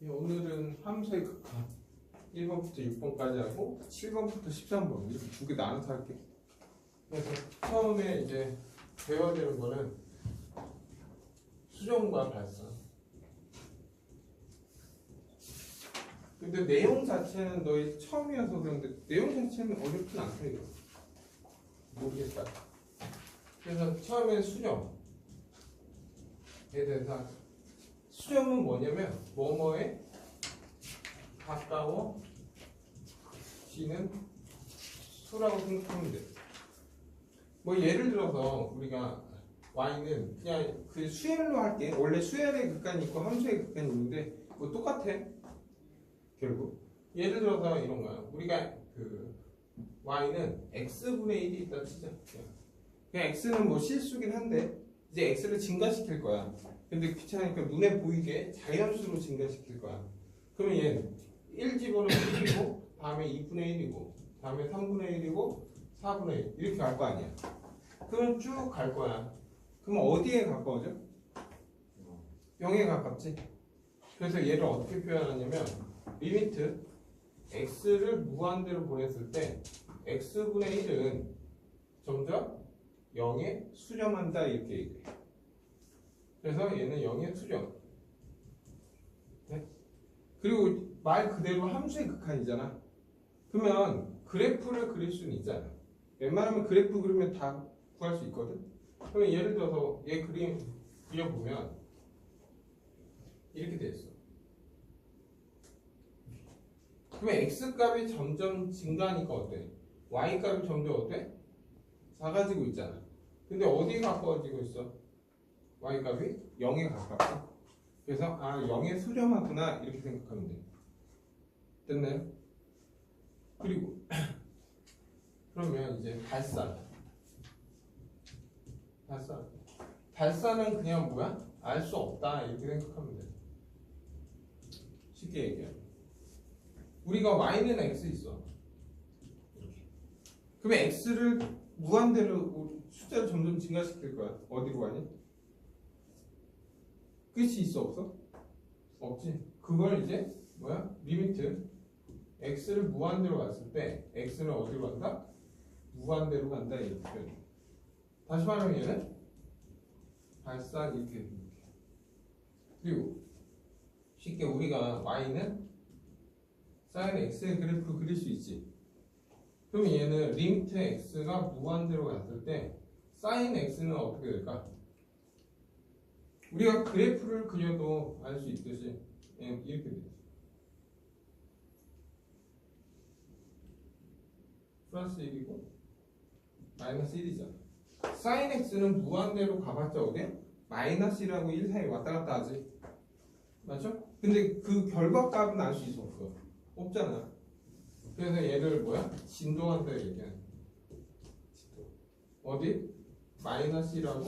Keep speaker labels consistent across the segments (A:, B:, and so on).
A: 오늘은 함수의 극한 1번부터 6번까지 하고 7번부터 13번 이렇게 두 개 나눠서 할게. 그래서 처음에 이제 배워야 되는 거는 수정과 발산. 근데 내용 자체는 너희 처음이어서 그런데 내용 자체는 어렵진 않다 이거. 모르겠다. 그래서 처음에 수정에 대해서 수정은 뭐냐면 뭐뭐에 가까워지는 수라고 생각하면 돼. 뭐 예를 들어서 우리가 y는 그냥 그 수열로 할게. 원래 수열의 극한이 있고 함수의 극한이 있는데 뭐 똑같아. 결국 예를 들어서 이런 거야. 우리가 그 y는 x분의 1이 있다 치자. 그냥 x는 뭐 실수긴 한데 이제 x를 증가시킬 거야. 근데 귀찮으니까 눈에 보이게 자연수로 증가시킬 거야. 그러면 얘는 1 집어넣으면 1이고 다음에 2분의 1이고 다음에 3분의 1이고 4분의 1 이렇게 갈 거 아니야. 그럼 쭉 갈 거야. 그럼 어디에 가까워져? 0에 가깝지. 그래서 얘를 어떻게 표현하냐면 리미트 x를 무한대로 보냈을 때 x분의 1은 점점 0에 수렴한다 이렇게 얘기해. 그래서 얘는 0에 수렴. 네? 그리고 말 그대로 함수의 극한이잖아. 그러면 그래프를 그릴 수는 있잖아. 웬만하면 그래프 그리면 다 구할 수 있거든. 그러면 예를 들어서 얘 그림 그려보면 이렇게 돼 있어. 그러면 x값이 점점 증가하니까 어때? y값이 점점 어때? 작아지고 있잖아. 근데 어디에 가까워지고 있어? y값이 0에 가깝다. 그래서 0에 수렴하구나 이렇게 생각하면 돼. 됐나요? 그리고 그러면 이제 발산은 그냥 뭐야? 알 수 없다 이렇게 생각하면 돼. 쉽게 얘기해. 우리가 y는 x 있어. 이렇게. 그러면 x를 무한대로 숫자를 점점 증가시킬 거야. 어디로 가니? 끝이 있어 없어? 없지. 그걸 이제 뭐야? 리미트 x를 무한대로 갔을 때 x는 어디로 간다? 무한대로 간다 이렇게 표현해. 다시 말하면 얘는 발산 이렇게. 그리고 쉽게 우리가 y는 sin x의 그래프를 그릴 수 있지. 그러면 얘는 리미트 x가 무한대로 갔을 때 sin x는 어떻게 될까? 우리가 그래프를 그려도 알 수 있듯이 이렇게 되죠. 플러스 1이고 마이너스 1이잖아. sin x는 무한대로 가봤자 어디야? 마이너스 1하고 1 사이 왔다 갔다 하지. 맞죠? 근데 그 결과값은 알 수 있어 없어? 없잖아. 그래서 얘를 뭐야? 진동한다 얘기하는. 어디? 마이너스 1하고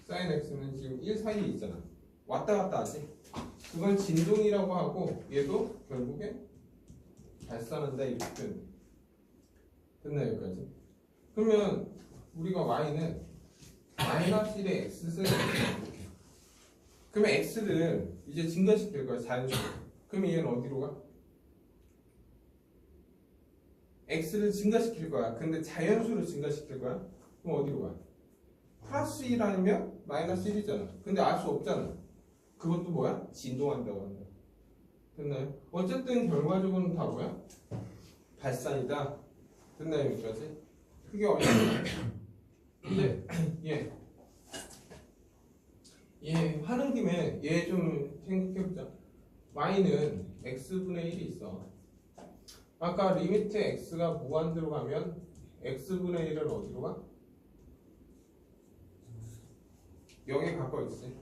A: sin x는 지금 1 사이에 있잖아. 왔다 갔다 하지. 그걸 진동이라고 하고 얘도 결국에 발산한다 이렇게 표현해. 됐나요 여기까지? 그러면 우리가 y는 마이너스 1의 x승 이렇게. 그러면 x를 이제 증가시킬 거야 자연수로. 그러면 얘는 어디로 가? x를 증가시킬 거야. 근데 자연수로 증가시킬 거야. 그럼 어디로 가? 플러스 1 아니면 마이너스 1이잖아. 근데 알 수 없잖아. 그것도 뭐야? 진동한다고 한다. 됐나요? 어쨌든 결과적으로는 다 뭐야? 발산이다. 됐나요? 여기까지? 그게 어렵나요? 근데 얘 하는 김에 얘 좀 생각해보자. y는 x분의 1이 있어. 아까 리미트 x가 무한대로 가면 x분의 1은 어디로 가? 0에 가까워지지.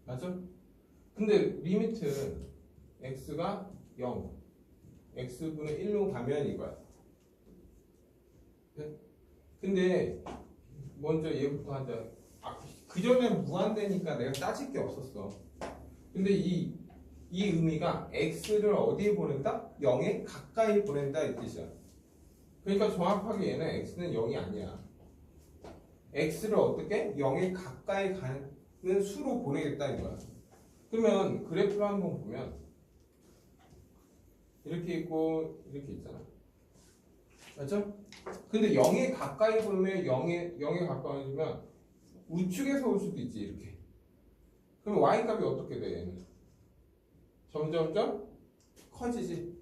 A: 맞죠? 근데 리미트 x가 0 x분의 1로 가면 이거야. 네? 근데 먼저 얘부터 하자. 그 전에 무한대니까 내가 따질 게 없었어. 근데 이 의미가 x를 어디에 보낸다? 0에 가까이 보낸다 이 뜻이야. 그러니까 정확하게 얘는 x는 0이 아니야. x를 어떻게? 0에 가까이 가는 수로 보내겠다 이거야. 그러면 그래프를 한번 보면 이렇게 있고 이렇게 있잖아. 맞죠? 근데 0에 가까이 보면 0에 가까워지면 우측에서 올 수도 있지 이렇게. 그럼 y 값이 어떻게 돼 얘는? 점점점 커지지.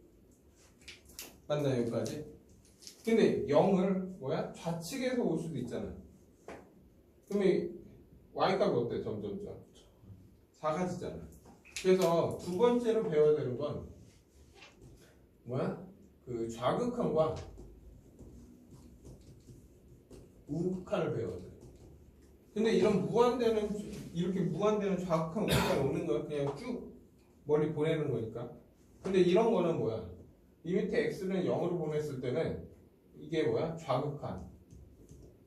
A: 맞나요 여기까지? 근데 0을 뭐야? 좌측에서 올 수도 있잖아. 그럼 이 y 값이 어때? 점점점 작아지잖아. 그래서 두 번째로 배워야 되는 건 뭐야? 그 좌극한과 우극한을 배워야 돼. 근데 이런 무한대는 이렇게 무한대는 좌극한 우극한 오는 거야. 그냥 쭉 멀리 보내는 거니까. 근데 이런 거는 뭐야? 리미트 x는 0으로 보냈을 때는 이게 뭐야? 좌극한.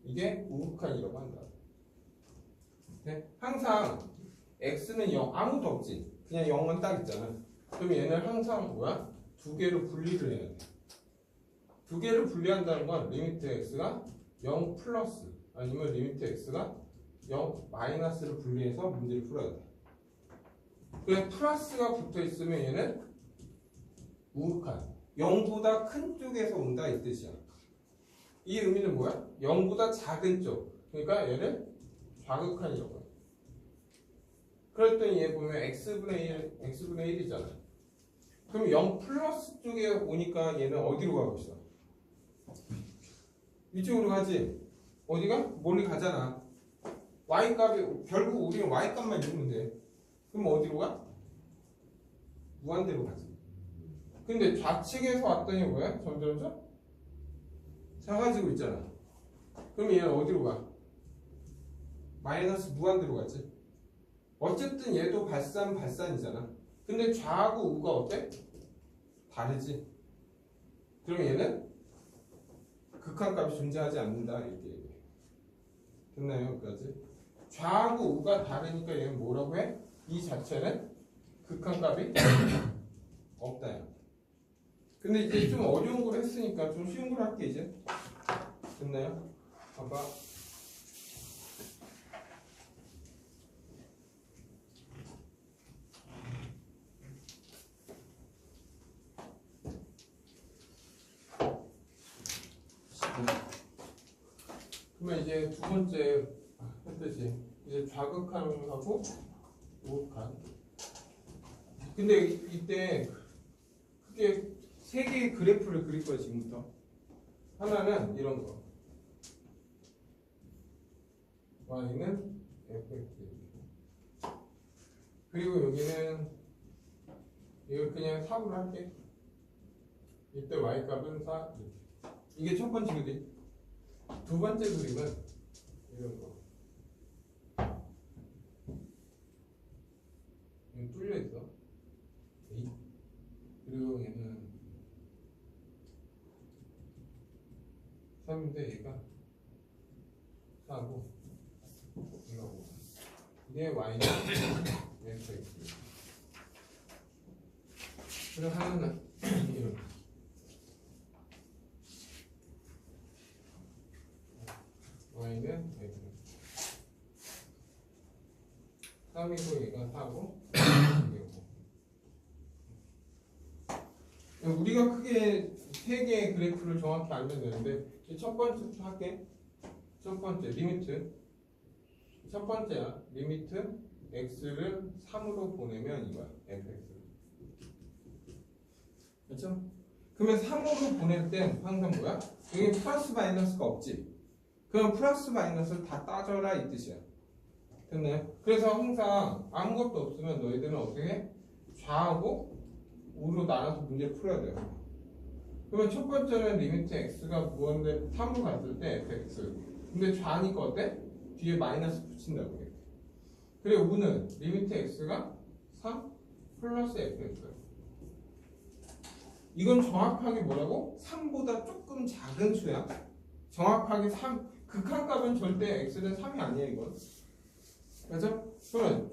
A: 이게 우극한이라고 한다. 네? 항상 x는 0 아무도 없지. 그냥 0은 딱 있잖아. 그럼 얘는 항상 뭐야? 두 개로 분리를 해야 돼. 두 개를 분리한다는 건 리미트 x가 0 플러스 아니면 리미트 x가 0 마이너스를 분리해서 문제를 풀어야 돼. 그래서 플러스가 붙어 있으면 얘는 우극한 0보다 큰 쪽에서 온다 이 뜻이야. 이 의미는 뭐야? 0보다 작은 쪽. 그러니까 얘는 좌극한이라고 해. 그랬더니 얘 보면 x분의 1이잖아. 그럼 0 플러스 쪽에 오니까 얘는 어디로 가고 있어? 이쪽으로 가지. 어디가? 멀리 가잖아. y값이 결국 우리는 y값만 읽으면 돼. 그럼 어디로 가? 무한대로 가지. 근데 좌측에서 왔더니 뭐야? 점점점 작아지고 있잖아. 그럼 얘는 어디로 가? 마이너스 무한대로 가지. 어쨌든 얘도 발산이잖아. 근데 좌하고 우가 어때? 다르지. 그럼 얘는 극한값이 존재하지 않는다 이렇게 얘기해. 됐나요? 여기까지? 좌하고 우가 다르니까 얘는 뭐라고 해? 이 자체는 극한값이 없다요. 근데 이제 좀 어려운 걸 했으니까 좀 쉬운 걸 할게 이제. 됐나요? 봐봐. 그러면 이제 두 번째 했듯이 이제 좌극한하고 우극한. 근데 이때 크게 세 개의 그래프를 그릴 거야 지금부터. 하나는 이런 거. y는 fx. 그리고 여기는 이걸 그냥 4로 할게. 이때 y 값은 4 이렇게. 이게 첫 번째 그림. 두 번째 그림은 이런 거. 여기 뚫려 있어. 그리고 얘는 3인데 얘가 4고 얘가 5. 얘 y는 fx. 그리고 하나는 이런 거. y는 x. 3이고 얘가 4고 이게 5. 우리가 크게 세 개의 그래프를 정확히 알면 되는데 첫 번째부터 할게. 첫 번째 리미트. 첫 번째야. 리미트 x를 3으로 보내면 이거야. fx. 그렇죠? 그러면 3으로 보낼 땐 항상 뭐야? 여기 플러스 마이너스가 없지. 그럼 플러스 마이너스를 다 따져라 이 뜻이야. 됐나요? 그래서 항상 아무것도 없으면 너희들은 어떻게 해? 좌하고 우로 나눠서 문제를 풀어야 돼요. 그러면 첫 번째는 리미트 x가 무한대 3으로 갔을 때 fx. 근데 좌니까 어때? 뒤에 마이너스 붙인다고 해. 그리고 우는 리미트 x가 3 플러스 fx. 이건 정확하게 뭐라고? 3보다 조금 작은 수야. 정확하게 3 극한값은 절대 x는 3이 아니야 이건. 그렇죠? 그러면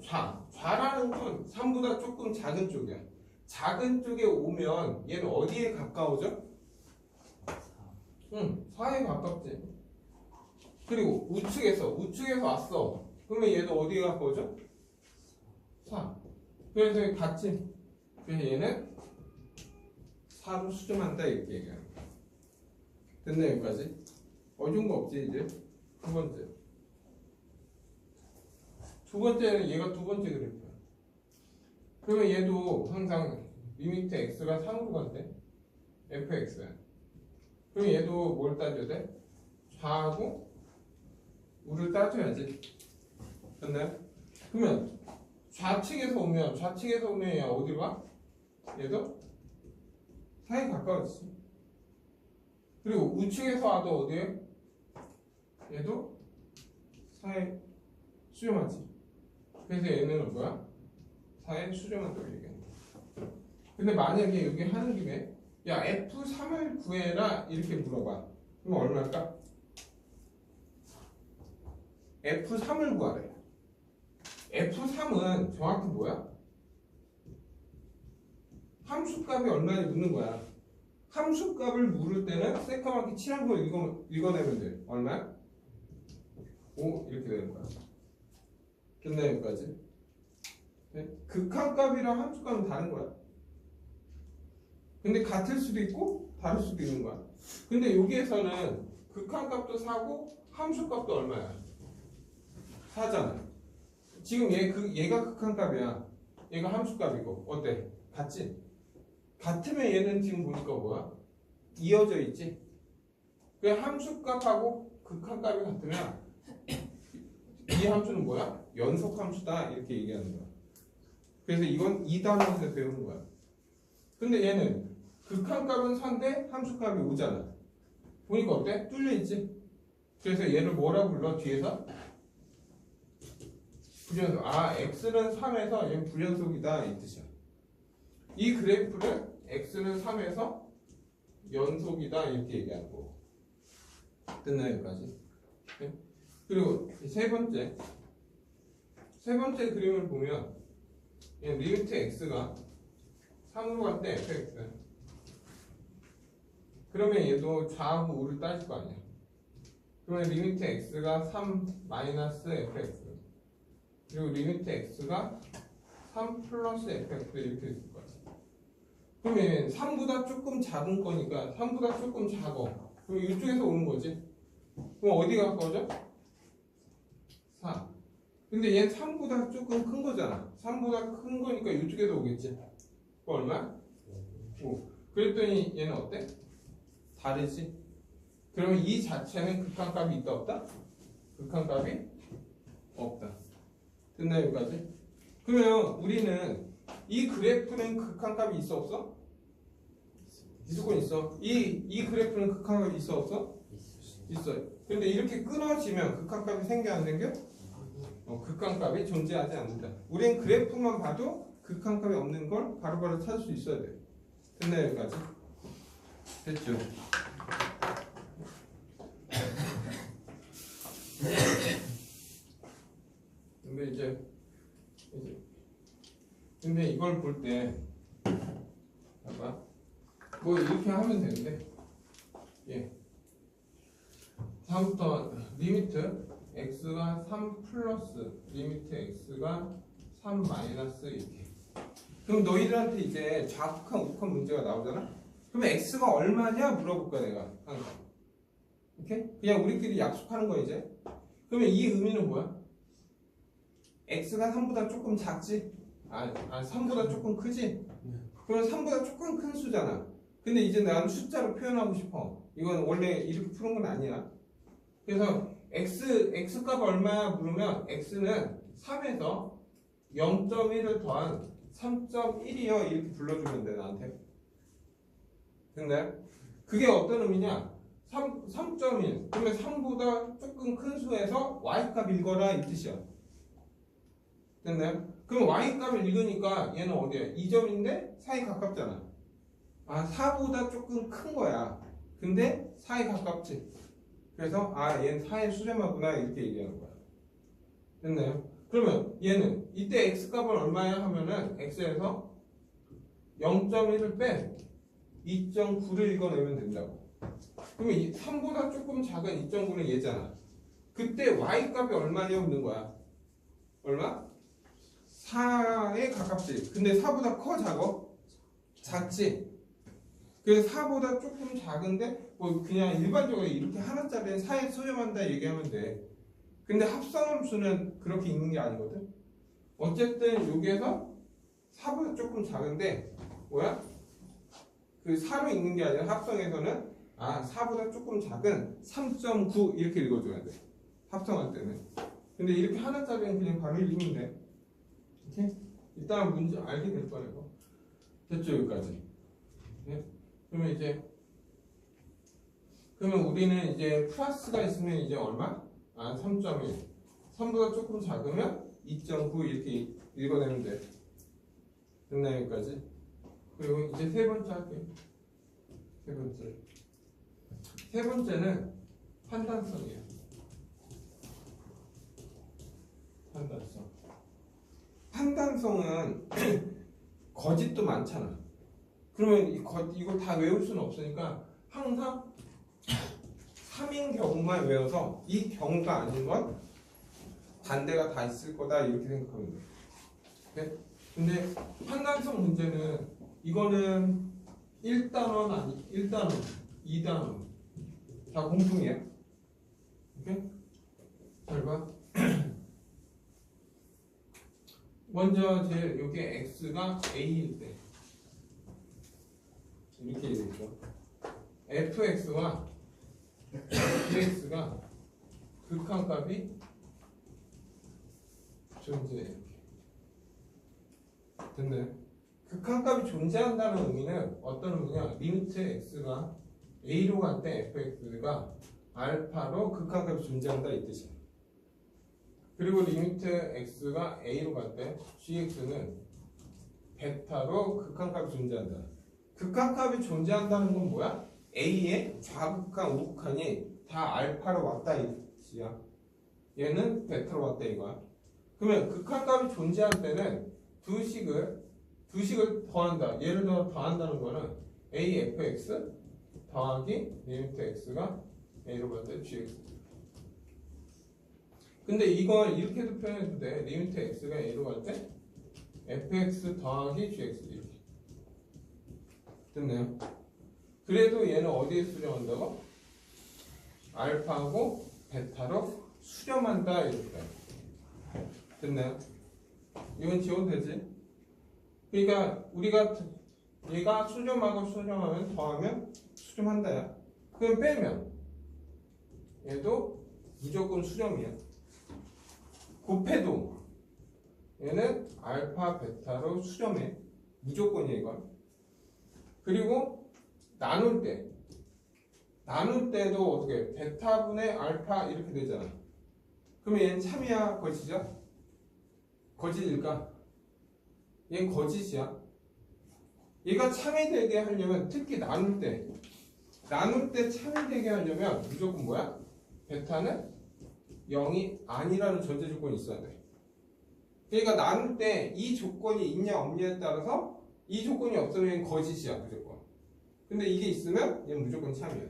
A: 좌라는 건 3보다 조금 작은 쪽이야. 작은 쪽에 오면 얘는 어디에 가까워져? 4에 가깝지. 그리고 우측에서 왔어. 그러면 얘도 어디에 가까워져? 4. 그래서 같이. 그래서 얘는 4로 수렴한다 이렇게 얘기하는 거야. 됐나 여기까지? 어려운 거 없지 이제? 두 번째. 두 번째는 얘가 두 번째 그래프야. 그러면 얘도 항상 리미트 x가 3으로 간대. fx야. 그럼 얘도 뭘 따져야 돼? 좌하고 우를 따져야지. 됐나요? 그러면 좌측에서 오면 얘 어디로 가? 얘도 4에 가까워지지. 그리고 우측에서 와도 어디에? 얘도 4에 수렴하지. 그래서 얘는 뭐야? 4에 수렴한다고 얘기하는 거야. 근데 만약에 여기 하는 김에 야 F3을 구해라 이렇게 물어봐. 그럼 얼마일까? F3을 구하래. F3은 정확히 뭐야? 함수값이 얼마나 묻는 거야. 함수값을 물을 때는 새까맣게 칠한 거 읽어내면 돼. 얼마야? 5 이렇게 되는 거야. 됐나요 여기까지? 네? 극한값이랑 함수값은 다른 거야. 근데 같을 수도 있고 다를 수도 있는 거야. 근데 여기에서는 극한값도 4고 함수값도 얼마야? 4잖아. 지금 얘가 극한값이야. 얘가 함수값이고 어때? 같지? 같으면 얘는 지금 보니까 뭐야? 이어져 있지? 그 함수값하고 극한값이 같으면 이 함수는 뭐야? 연속함수다 이렇게 얘기하는 거야. 그래서 이건 2단원에서 배우는 거야. 근데 얘는 극한값은 4인데 함수값이 5잖아. 보니까 어때? 뚫려있지? 그래서 얘를 뭐라 불러? 뒤에서? 불연속. 아, x는 3에서 얘는 불연속이다 이 뜻이야. 이 그래프를 x는 3에서 연속이다 이렇게 얘기하는 거. 됐나요 여기까지? 네? 그리고 세 번째 그림을 보면 리미트 x가 3으로 갈 때 fx. 그러면 얘도 좌하고 우를 따질 거 아니야. 그러면 리미트 x가 3 마이너스 fx 그리고 리미트 x가 3 플러스 fx 이렇게 있을 거야. 그러면 3보다 조금 작은 거니까 3보다 조금 작아. 그럼 이쪽에서 오는 거지. 그럼 어디가 가까워져? 4. 근데 얘는 3보다 조금 큰 거잖아. 3보다 큰 거니까 이쪽에서 오겠지. 그거 얼마? 5. 그랬더니 얘는 어때? 다르지? 그러면 이 자체는 극한값이 있다 없다? 극한값이 없다. 됐나요 여기까지? 그러면 우리는 이 그래프는 극한값이 있어 없어? 무조건 있어. 이 그래프는 극한값이 있어 없어? 있어요. 근데 이렇게 끊어지면 극한값이 생겨 안 생겨? 극한값이 존재하지 않는다. 우리는 그래프만 봐도 극한값이 없는 걸 바로바로 찾을 수 있어야 돼. 됐나요 여기까지? 됐죠? 근데 이걸 볼 때 봐봐. 뭐 이렇게 하면 되는데 다음부터 리미트 x가 3 플러스 리미트 x가 3 마이너스 이렇게. 그럼 너희들한테 이제 좌극한 우극한 문제가 나오잖아. 그럼 x가 얼마냐 물어볼 거야 내가 항상. 이렇게 그냥 우리끼리 약속하는 거 이제. 그러면 이 의미는 뭐야? x가 3보다 조금 작지? 3보다 조금 크지? 그럼 3보다 조금 큰 수잖아. 근데 이제 나는 숫자로 표현하고 싶어. 이건 원래 이렇게 푸는 건 아니야. 그래서 x값 얼마야 물으면 x는 3에서 0.1을 더한 3.1이요 이렇게 불러주면 돼 나한테. 됐나요? 그게 어떤 의미냐? 3.1 그러면 3보다 조금 큰 수에서 y값 읽어라 이 뜻이야. 됐나요? 그럼 y값을 읽으니까 얘는 어디야? 2점인데 4에 가깝잖아. 4보다 조금 큰 거야. 근데 4에 가깝지. 그래서 얘는 4에 수렴하구나 이렇게 얘기하는 거야. 됐나요? 그러면 얘는 이때 x값을 얼마야 하면은 x에서 0.1을 빼 2.9를 읽어내면 된다고. 그러면 3보다 조금 작은 2.9는 얘잖아. 그때 y값이 얼마냐 묻는 거야. 얼마? 4에 가깝지. 근데 4보다 커 작어? 작지. 그래서 4보다 조금 작은데 뭐 그냥 일반적으로 이렇게 하나짜리는 4에 수렴한다 얘기하면 돼. 근데 합성함수는 그렇게 읽는 게 아니거든. 어쨌든 여기에서 4보다 조금 작은데 뭐야? 그 4로 읽는 게 아니라 합성에서는 4보다 조금 작은 3.9 이렇게 읽어줘야 돼. 합성할 때는. 근데 이렇게 하나짜리는 그냥 바로 읽으면 돼. 오케이? 일단 문제 알게 될 거야 이거. 됐죠 여기까지. 네? 그러면 우리는 이제 플러스가 있으면 이제 얼마? 3.1. 3보다 조금 작으면 2.9 이렇게 읽어내면 돼. 됐나요 여기까지? 그리고 이제 세 번째 할게요. 세 번째는 판단성이에요. 판단성은 거짓도 많잖아. 그러면 이거 다 외울 수는 없으니까 항상 3인 경우만 외워서 이 경우가 아닌 건 반대가 다 있을 거다 이렇게 생각하면 돼. 네? 근데 판단성 문제는 이거는 1단원 2단원 다 공통이야. 오케이? 잘 봐. 먼저 여기 x가 a일 때 이렇게 되겠죠. fx와 gx가 극한값이 존재해요. 됐나요? 극한값이 존재한다는 의미는 어떤 의미냐? 리미트 x가 a로 갈 때 fx가 알파로 극한값이 존재한다 이 뜻이야. 그리고 리미트 x가 a로 갈 때 gx는 베타로 극한값이 존재한다. 극한값이 존재한다는 건 뭐야? a의 좌극한, 우극한이 다 알파로 왔다 이 뜻이야. 얘는 베타로 왔다 이거야. 그러면 극한값이 존재할 때는 두 식을 더한다. 예를 들어 더한다는 거는 afx 더하기 리미트 x가 a로 갈 때 gx. 근데 이걸 이렇게도 표현해도 돼. 리미트 x가 a로 갈 때 fx 더하기 gx 이렇게. 됐나요? 그래도 얘는 어디에 수렴한다고? 알파하고 베타로 수렴한다 이렇게. 됐나요? 이건 지원되지? 그러니까 우리가 얘가 수렴하고 수렴하면 더하면 수렴한다야. 그럼 빼면 얘도 무조건 수렴이야. 곱해도 얘는 알파 베타로 수렴해. 무조건이야 이건. 그리고 나눌 때도 어떻게 베타분의 알파 이렇게 되잖아. 그러면 얘는 참이야 거짓이야? 거짓일까? 얘는 거짓이야. 얘가 참이 되게 하려면 특히 나눌 때 참이 되게 하려면 무조건 뭐야? 베타는 0이 아니라는 전제 조건이 있어야 돼. 그러니까 나눌 때 이 조건이 있냐 없냐에 따라서 이 조건이 없으면 거짓이야 무조건. 근데 이게 있으면 얘는 무조건 참이야.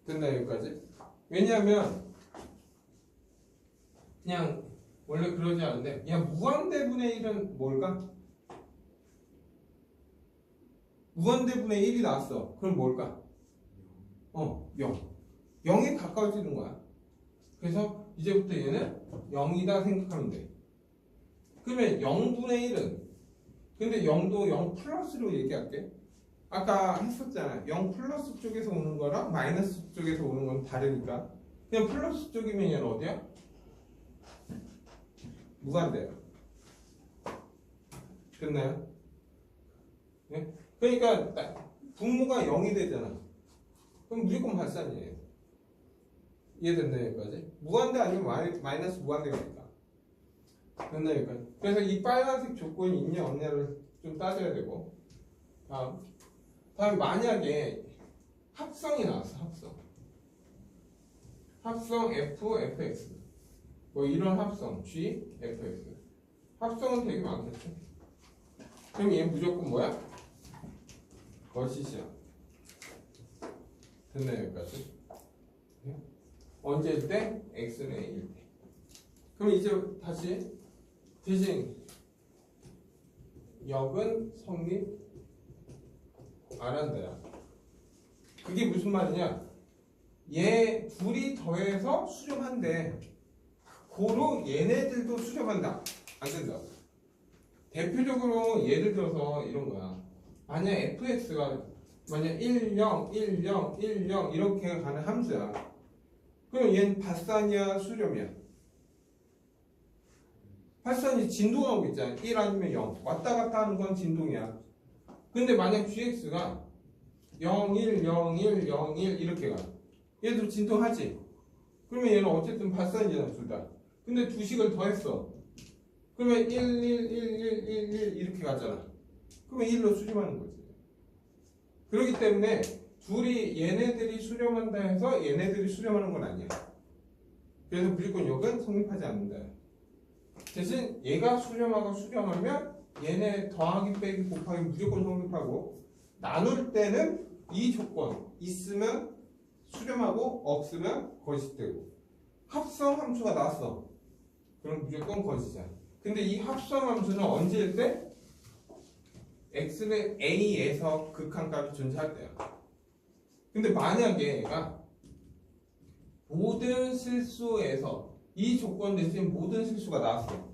A: 됐나 여기까지? 왜냐하면 그냥 원래 그러지 않은데 그냥 무한대분의 1은 뭘까? 무한대분의 1이 나왔어. 그럼 뭘까? 0. 0에 가까워지는 거야. 그래서 이제부터 얘는 0이다 생각하면 돼. 그러면 0분의 1은 근데 0도 0 플러스로 얘기할게. 아까 했었잖아. 0 플러스 쪽에서 오는 거랑 마이너스 쪽에서 오는 건 다르니까 그냥 플러스 쪽이면 얘는 어디야? 무한대야. 됐나요? 네? 그러니까 분모가 0이 되잖아. 그럼 무조건 발산이에요. 이해됐나요 여기까지? 무한대 아니면 마이너스 무한대가 있다. 됐나요 여기까지? 그래서 이 빨간색 조건이 있냐 없냐를 좀 따져야 되고. 다음 만약에 합성이 나왔어. 합성 f, fx 뭐 이런 합성 g, fx 합성은 되게 많겠죠. 그럼 얘는 무조건 뭐야? 거짓이야. 됐나요 여기까지? 언제일 때? x는 a일 때. 그럼 이제 다시 대신 역은 성립 안 한다야. 그게 무슨 말이냐? 얘 둘이 더해서 수렴한대. 고로 얘네들도 수렴한다. 안 된다. 대표적으로 예를 들어서 이런 거야. 만약 fx가 만약 1, 0, 1, 0, 1, 0 이렇게 가는 함수야. 그럼 얘는 발산이야, 수렴이야? 발산이 진동하고 있잖아. 1 아니면 0. 왔다 갔다 하는 건 진동이야. 근데 만약 gx가 0, 1, 0, 1, 0, 1 이렇게 가. 얘도 진동하지? 그러면 얘는 어쨌든 발산이잖아, 둘 다. 근데 두 식을 더했어. 그러면 1, 1, 1, 1, 1, 1 이렇게 가잖아. 그러면 1로 수렴하는 거지. 그렇기 때문에 둘이 얘네들이 수렴한다 해서 얘네들이 수렴하는 건 아니야. 그래서 무조건 역은 성립하지 않는다. 대신 얘가 수렴하고 수렴하면 얘네 더하기 빼기 곱하기 무조건 성립하고, 나눌 때는 이 조건 있으면 수렴하고 없으면 거짓되고, 합성 함수가 나왔어. 그럼 무조건 거짓이야. 근데 이 합성 함수는 언제일 때? x는 a에서 극한값이 존재할 때야. 근데 만약에 얘가 모든 실수에서 이 조건 대신 모든 실수가 나왔어.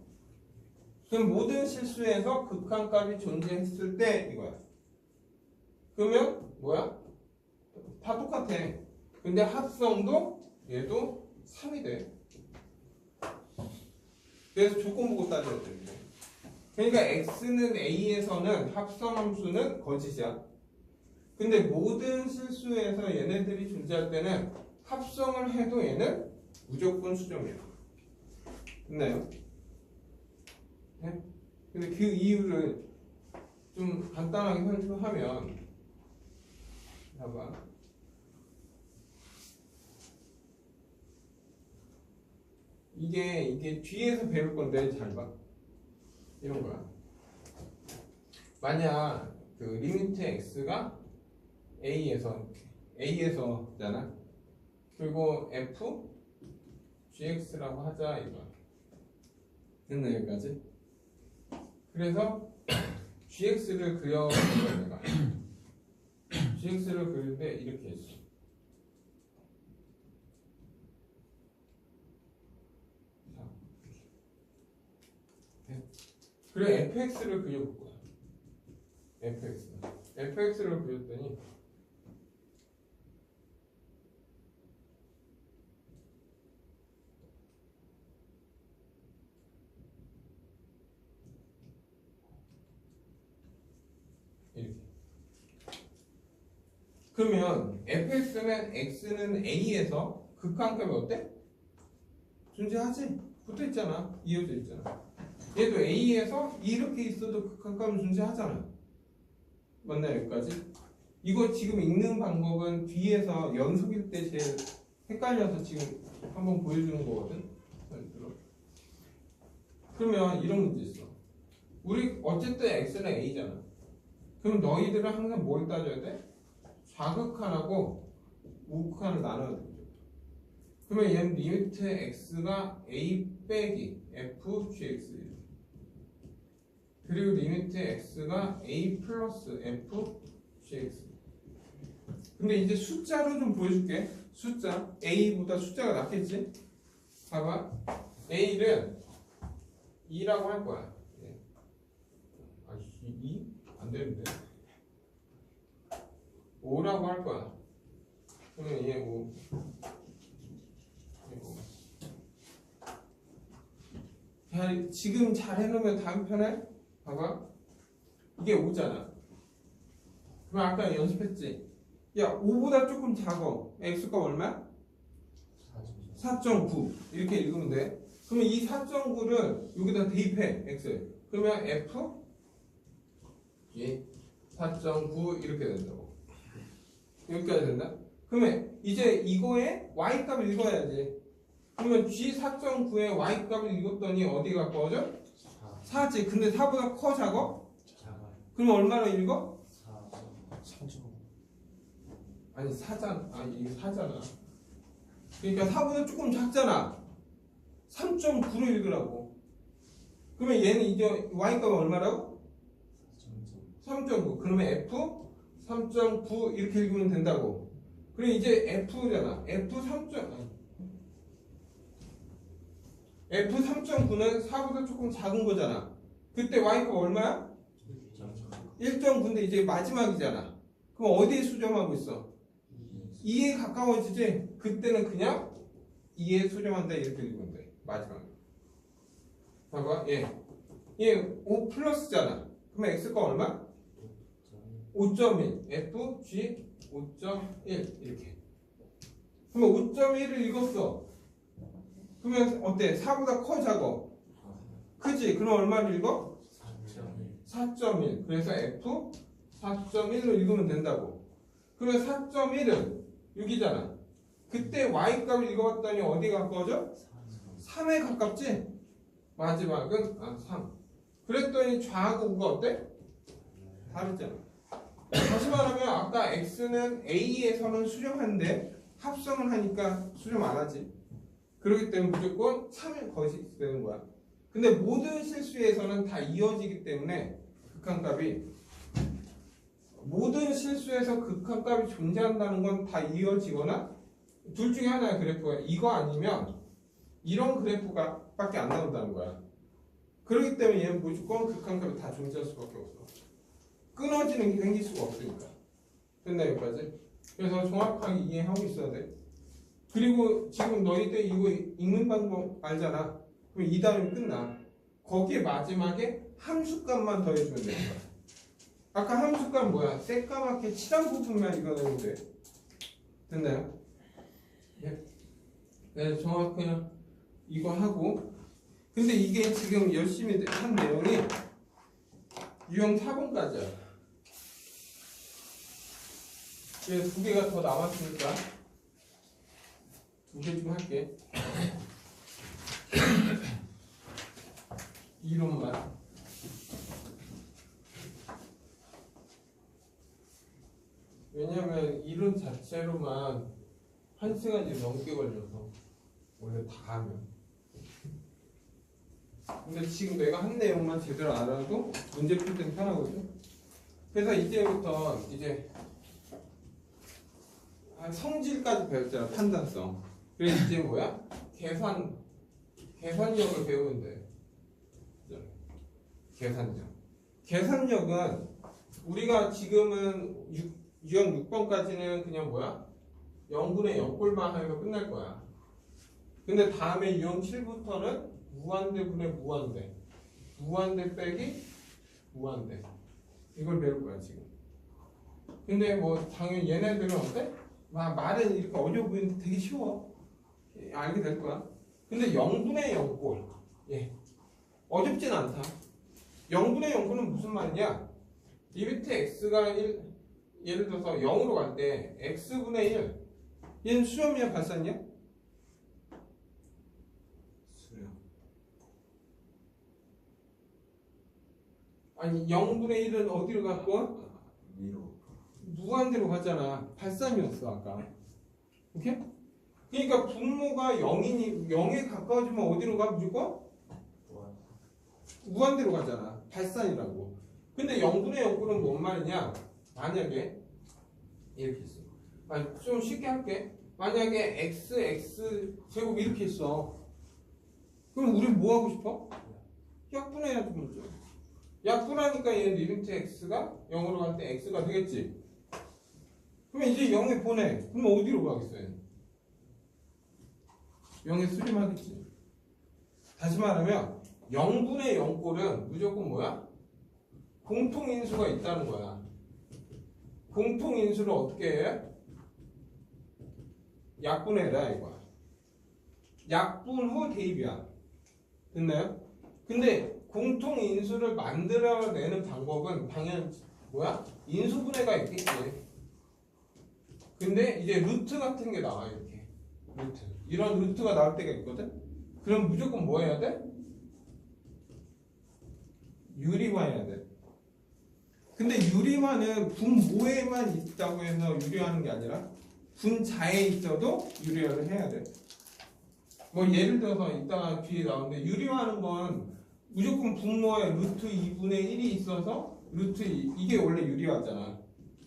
A: 그럼 모든 실수에서 극한값이 존재했을 때 이거야. 그러면 뭐야? 다 똑같아. 근데 합성도 얘도 3이 돼. 그래서 조건 보고 따져야 돼. 그러니까 x는 a에서는 합성함수는 거짓이야. 근데 모든 실수에서 얘네들이 존재할 때는 합성을 해도 얘는 무조건 수렴이야. 됐나요? 네? 근데 그 이유를 좀 간단하게 설명하면, 봐봐. 이게 뒤에서 배울 건데 잘 봐. 이런 거야. 만약 그 리미트 x가 a에서잖아. 그리고 f gx라고 하자 이거. 됐나 여기까지? 그래서 gx를 그려 내가 gx를 그릴 때 이렇게 했어. 그리고 fx를 그려볼 거야. fx를 그렸더니 이렇게. 그러면 fx는 x는 a에서 극한값이 어때? 존재하지? 붙어있잖아. 이어져 있잖아. 얘도 a에서 이렇게 있어도 극한값은 존재하잖아. 맞나요? 여기까지? 이거 지금 읽는 방법은 뒤에서 연속일 때 제일 헷갈려서 지금 한번 보여주는 거거든. 그러면 이런 문제 있어. 우리 어쨌든 x는 a잖아. 그럼 너희들은 항상 뭘 따져야 돼? 좌극한하고 우극한을 나눠야 돼. 그러면 얘는 리미트 x가 a 빼기 f gx, 그리고 리미트 x가 a 플러스 f gx. 근데 이제 숫자로 좀 보여줄게. 숫자 a보다 숫자가 낫겠지? 봐봐. a를 2라고 할 거야. 아, 2? 안 되는데. 5라고 할 거야. 그러면 얘 5. 지금 잘 해놓으면 다음 편에 봐봐. 이게 5잖아. 그럼 아까 연습했지? 야, 5보다 조금 작어. x가 얼마야? 4.9 이렇게 읽으면 돼. 그러면 이 4.9를 여기다 대입해. x. 그러면 f 4.9 이렇게 된다고. 여기까지 된다? 그러면 이제 이거에 y 값을 읽어야지. 그러면 g 4.9에 y 값을 읽었더니 어디가 가까워져? 4지. 근데 4보다 커 작어? 작아요. 그럼 얼마나 읽어? 4.5. 아니 4잖아. 아니 이게 4잖아. 그러니까 4보다 조금 작잖아. 3.9로 읽으라고. 그러면 얘는 이제 y 값은 얼마라고? 3.9. 그러면 F 3.9 이렇게 읽으면 된다고. 그리고 이제 F잖아. F3.9는 4보다 조금 작은 거잖아. 그때 Y가 얼마야? 1.9인데 이제 마지막이잖아. 그럼 어디에 수렴하고 있어? 2에 가까워지지? 그때는 그냥 2에 수렴한다 이렇게 읽으면 돼. 마지막에. 봐봐. 얘 5 플러스잖아. 그러면 X가 얼마? 5.1. F, G 5.1 이렇게. 그러면 5.1을 읽었어. 그러면 어때? 4보다 커 작아? 크지? 그럼 얼마를 읽어? 4.1. 그래서 F 4.1로 읽으면 된다고. 그러면 4.1은 6이잖아. 그때 Y값을 읽어봤더니 어디에 가까워져? 3에 가깝지? 마지막은 3. 그랬더니 좌하고 우가 어때? 다르잖아. 다시 말하면 아까 X는 A에서는 수렴하는데 합성을 하니까 수렴 안 하지. 그렇기 때문에 무조건 3일 것이 되는 거야. 근데 모든 실수에서는 다 이어지기 때문에 극한값이 모든 실수에서 극한값이 존재한다는 건 다 이어지거나 둘 중에 하나의 그래프가 이거 아니면 이런 그래프가 밖에 안 나온다는 거야. 그렇기 때문에 얘는 무조건 극한값이 다 존재할 수밖에 없어. 끊어지는 게 생길 수가 없으니까. 됐나 여기까지? 그래서 정확하게 이해하고 있어야 돼. 그리고 지금 너희들 이거 읽는 방법 알잖아. 그럼 이 다음에 끝나. 거기에 마지막에 함수값만 더해주면 되는 거야. 아까 함수값 뭐야? 새까맣게 칠한 부분만 읽어내는데 됐나요? 네. 네, 정확히 이거 하고. 근데 이게 지금 열심히 한 내용이 유형 4번까지야. 그래서 2개가 더 남았으니까 2개 좀 할게. 이론만. 왜냐면 이론 자체로만 1시간이 넘게 걸려서 원래 다 하면. 근데 지금 내가 한 내용만 제대로 알아도 문제 풀 때는 편하거든. 그래서 이제부터 이제 성질까지 배웠잖아. 판단성. 그래서 이제 뭐야? 계산력을 배우면 돼. 계산력은 우리가 지금은 유형 6번까지는 그냥 뭐야? 0분의 0꼴만 하면 끝날 거야. 근데 다음에 유형 7부터는 무한대 분의 무한대, 무한대 빼기 무한대, 이걸 배울 거야 지금. 근데 뭐 당연히 얘네들은 어때? 말은 이렇게 어려워 보이는데 되게 쉬워. 알게 될 거야. 근데 0분의 0꼴, 어렵진 않다. 0분의 0꼴은 무슨 말이냐? 리미트 x가 예를 들어서 0으로 갈 때 x분의 1, 얘는 수렴이야 발산이야? 아니 0분의 1은 어디로 갔고? 무한대로 갔잖아. 발산이었어 아까. 오케이? 그러니까 분모가 0에 가까워지면 어디로 가 무조건? 무한대로 가잖아. 발산이라고. 근데 0분의 0꼴은 뭔 말이냐? 만약에 이렇게 있어. 좀 쉽게 할게. 만약에 x 제곱 이렇게 있어. 그럼 우리 뭐 하고 싶어? 약분해야지 먼저. 약분하니까 얘는 리미트 x가 0으로 갈 때 x가 되겠지. 그러면 이제 0에 보내. 그럼 어디로 가겠어요? 0에 수렴하겠지. 다시 말하면 0분의 0꼴은 무조건 뭐야? 공통인수가 있다는 거야. 공통인수를 어떻게 해? 약분해라 이거야. 약분 후 대입이야. 됐나요? 근데 공통인수를 만들어내는 방법은 당연히 뭐야? 인수분해가 있겠지. 근데 이제 루트 같은 게 나와 이렇게. 루트. 이런 루트가 나올 때가 있거든? 그럼 무조건 뭐 해야 돼? 유리화해야 돼. 근데 유리화는 분모에만 있다고 해서 유리화하는 게 아니라 분자에 있어도 유리화를 해야 돼. 뭐 예를 들어서 이따가 뒤에 나오는데 유리화하는 건 무조건 분모에 루트 2분의 1이 있어서 루트 2 이게 원래 유리화잖아.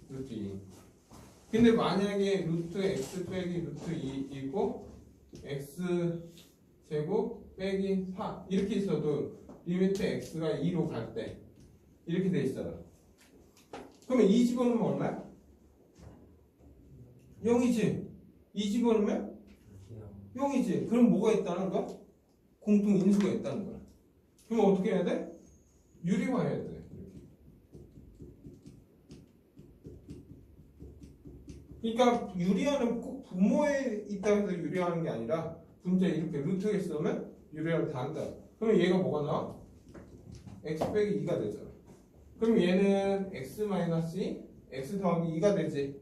A: 루트 2. 근데 만약에 루트 x 빼기 루트 2이고 x 제곱 빼기 4 이렇게 있어도 리미트 x가 2로 갈 때 이렇게 돼 있잖아. 그러면 2 집어넣으면 얼마야? 0이지. 2 집어넣으면 0이지. 그럼 뭐가 있다는 거야? 공통 인수가 있다는 거야. 그럼 어떻게 해야 돼? 유리화해야 돼. 그러니까 유리화는 꼭 분모에 있다고 해서 유리화하는 게 아니라 분자에 이렇게 루트에 쓰면 유리화를 다 한다. 그러면 얘가 뭐가 나와? x 빼기 2가 되잖아. 그럼 얘는 x 마이너스 2, x 더하기 2가 되지.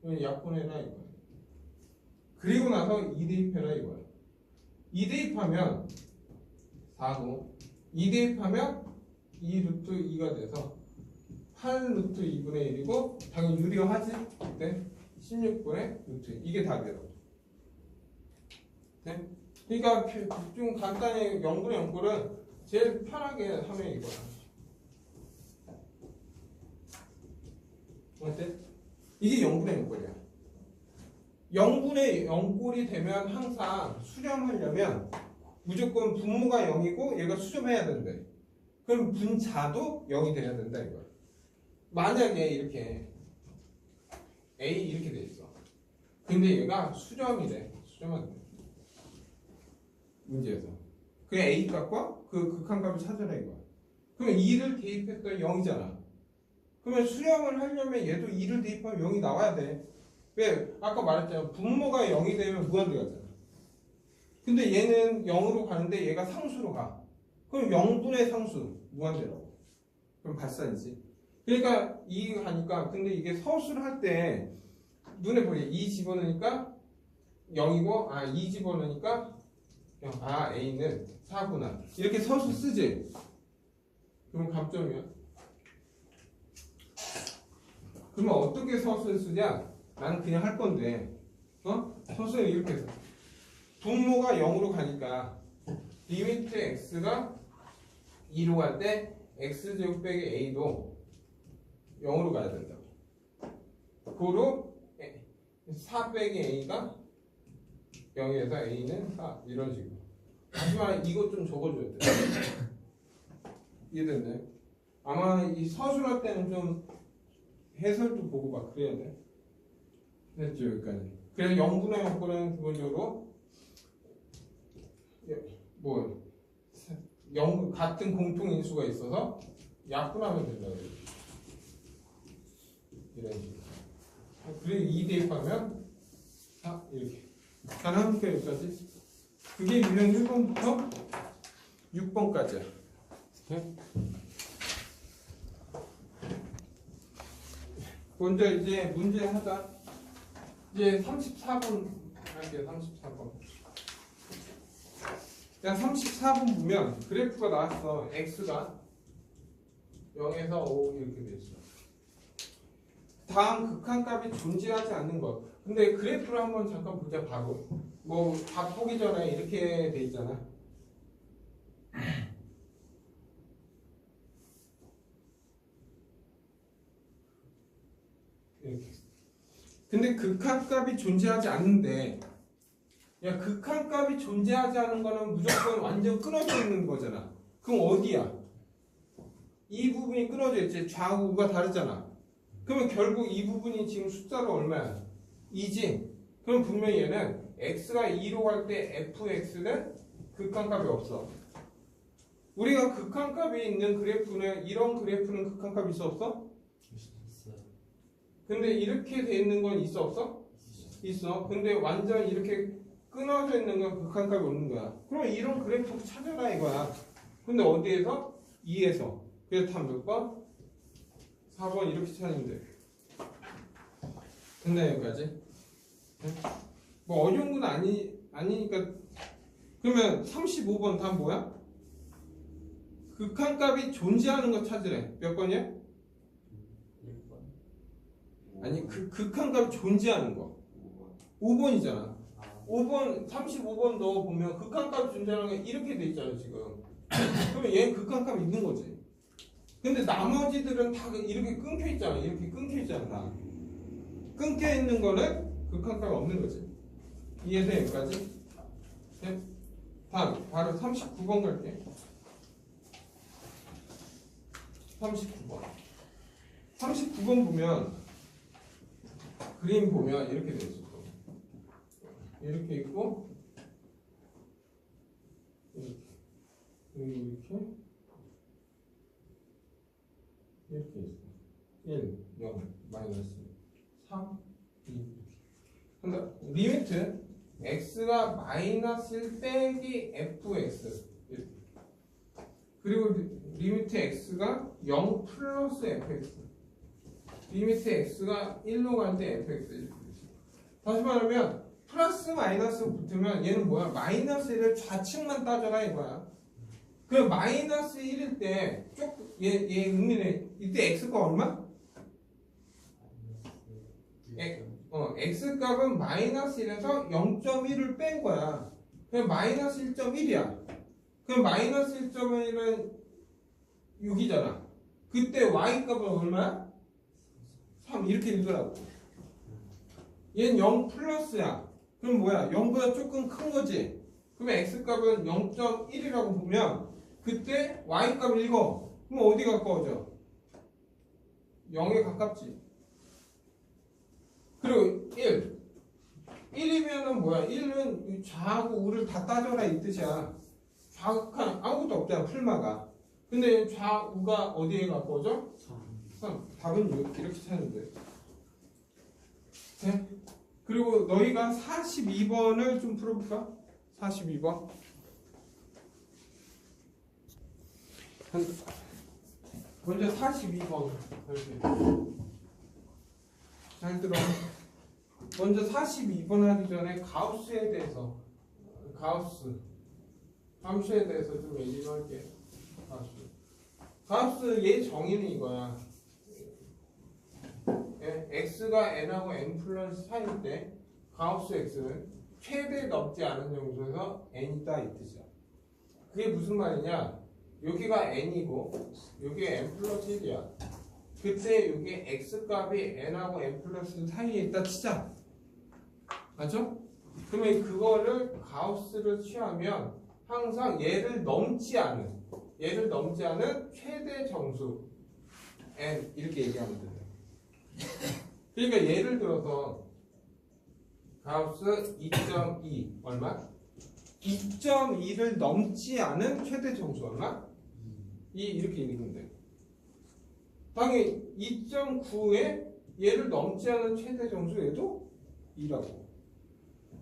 A: 그럼 약분해라 이거야. 그리고 나서 2 대입해라 이거야. 2 대입하면 4고 2 대입하면 2 루트 2가 돼서 8 루트 2분의 1이고 당연히 유리화하지? 그때 16분의 루트 2. 이게 답이라고. 네? 그러니까 좀 간단히 0분의 0꼴은 제일 편하게 하면 이거야. 어때? 이게 0분의 0꼴이야. 0분의 0꼴이 되면 항상 수렴하려면 무조건 분모가 0이고 얘가 수렴해야 된대. 그럼 분자도 0이 돼야 된다 이거야. 만약에 이렇게 A 이렇게 돼 있어. 근데 얘가 수렴이래. 수렴한대. 문제에서. 그 A 값과 그 극한값을 찾아라 이거야. 그러면 2를 대입했더니 0이잖아. 그러면 수렴을 하려면 얘도 2를 대입하면 0이 나와야 돼. 왜? 아까 말했잖아. 분모가 0이 되면 무한대 가잖아. 근데 얘는 0으로 가는데 얘가 상수로 가. 그럼 0분의 상수 무한대라고. 그럼 발산이지. 그러니까 2가 가니까 근데 이게 서술을 할 때 눈에 보여. 2 집어넣으니까 0이고 2 집어넣으니까 0. A는 4구나. 이렇게 서술 쓰지. 그럼 감점이야. 그러면 어떻게 서술 쓰냐? 나는 그냥 할 건데 서술을 이렇게 해서 분모가 0으로 가니까 리미트 x가 2로 갈 때 x제곱 빼기 a도 0으로 가야 된다고. 고로 4 빼기 a가 0에서 a는 4 이런 식으로. 하지만 이것 좀 적어줘야 돼. 이해됐나요? 아마 이 서술할 때는 좀 해설도 보고 막 그래야 돼. 됐죠 여기까지. 그래서 0분의 0꼴은 기본적으로 뭐 같은 공통 인수가 있어서 약분하면 된다. 이런 식으로. 그리고 2 대입하면 4 이렇게. 가능합니까 여기까지? 그게 유형 1번부터 6번까지야. 네? 먼저 이제 문제 하자. 이제 34번 할게요. 34번. 자, 34번 보면 그래프가 나왔어. x가 0에서 5 이렇게 돼 있어. 다음 극한값이 존재하지 않는 것. 근데 그래프를 한번 잠깐 보자. 바로 뭐 답 보기 전에 이렇게 돼 있잖아. 이렇게. 근데 극한값이 존재하지 않는데, 야 극한값이 존재하지 않은 거는 무조건 완전 끊어져 있는 거잖아. 그럼 어디야? 이 부분이 끊어져 있지. 좌우 우가 다르잖아. 그러면 결국 이 부분이 지금 숫자로 얼마야? 2지. 그럼 분명히 얘는 x가 2로 갈 때 fx는 극한값이 없어. 우리가 극한값이 있는 그래프는 이런 그래프는 극한값이 있어 없어? 근데 이렇게 돼 있는 건 있어 없어? 있어. 근데 완전 이렇게 끊어져 있는 건 극한값이 없는 거야. 그럼 이런 그래프 찾아라 이거야. 근데 어디에서? 2에서. 그래서 답 몇 번? 4번 이렇게 찾으면 돼. 됐나 여기까지? 뭐 어려운 건 아니니까. 그러면 35번 답 뭐야? 극한값이 존재하는 거 찾으래. 몇 번이야? 아니 극한값이 존재하는 거 5번이잖아. 5번 35번 너 보면 극한값이 존재하는 게 이렇게 돼 있잖아 지금. 그러면 얘는 극한값이 있는 거지. 근데 나머지들은 다 이렇게 끊겨 있잖아. 이렇게 끊겨 있잖아. 다. 끊겨 있는 거는 극한값이 없는 거지. 이해돼 여기까지? 네? 다음 바로 39번 갈게. 39번. 39번 보면 그림 보면 이렇게 돼 있어. 이렇게 있고 이렇게 그리고 이렇게 있어. 1, 0, 마이너스 3, 2. 근데 리미트 x가 마이너스 1 빼기 fx 그리고 리미트 x가 0 플러스 fx 리미트 x가 1로 갈 때 fx 다시 말하면 플러스 마이너스 붙으면 얘는 뭐야? 마이너스 1을 좌측만 따져라 이거야. 그럼 마이너스 1일 때 얘 의미는 이때 x가 얼마? x 값은 마이너스 1에서 0.1을 뺀 거야. 그럼 마이너스 1.1이야. 그럼 마이너스 1.1은 6이잖아. 그때 y 값은 얼마야? 3 이렇게 읽으라고. 얘는 0 플러스야. 그럼 뭐야? 0보다 조금 큰 거지. 그러면 x 값은 0.1이라고 보면 그때 y 값을 읽어. 그럼 어디 가까워져? 0에 가깝지. 그리고 1. 1이면은 뭐야? 1은 좌하고 우를 다 따져라 이 뜻이야. 좌극한 아무것도 없잖아. 풀마가. 근데 좌우가 어디에 가까워져? 3. 답은 이렇게 찾는데. 네? 그리고 너희가 42번을 좀 풀어볼까? 42번. 먼저 42번. 잘 들어. 먼저 42번 하기 전에 가우스에 대해서 가우스 함수에 대해서 좀 얘기 좀 할게. 가우스 얘 정의는 이거야. x가 n하고 n 플러스 4일 때 가우스 x는 최대 넘지 않은 정도에서 n이다 이 뜻이야. 그게 무슨 말이냐? 여기가 n이고 여기가 n 플러스 1이야. 그때 여기 x 값이 n하고 n 플러스 사이에 있다 치자. 맞죠? 그러면 그거를 가우스를 취하면 항상 얘를 넘지 않은 최대 정수 n 이렇게 얘기하면 돼요. 그러니까 예를 들어서 가우스 2.2 얼마? 2.2를 넘지 않은 최대 정수 얼마? 2 이렇게 읽으면 돼. 당연히 2.9에 얘를 넘지 않은 최대 정수 얘도 2라고.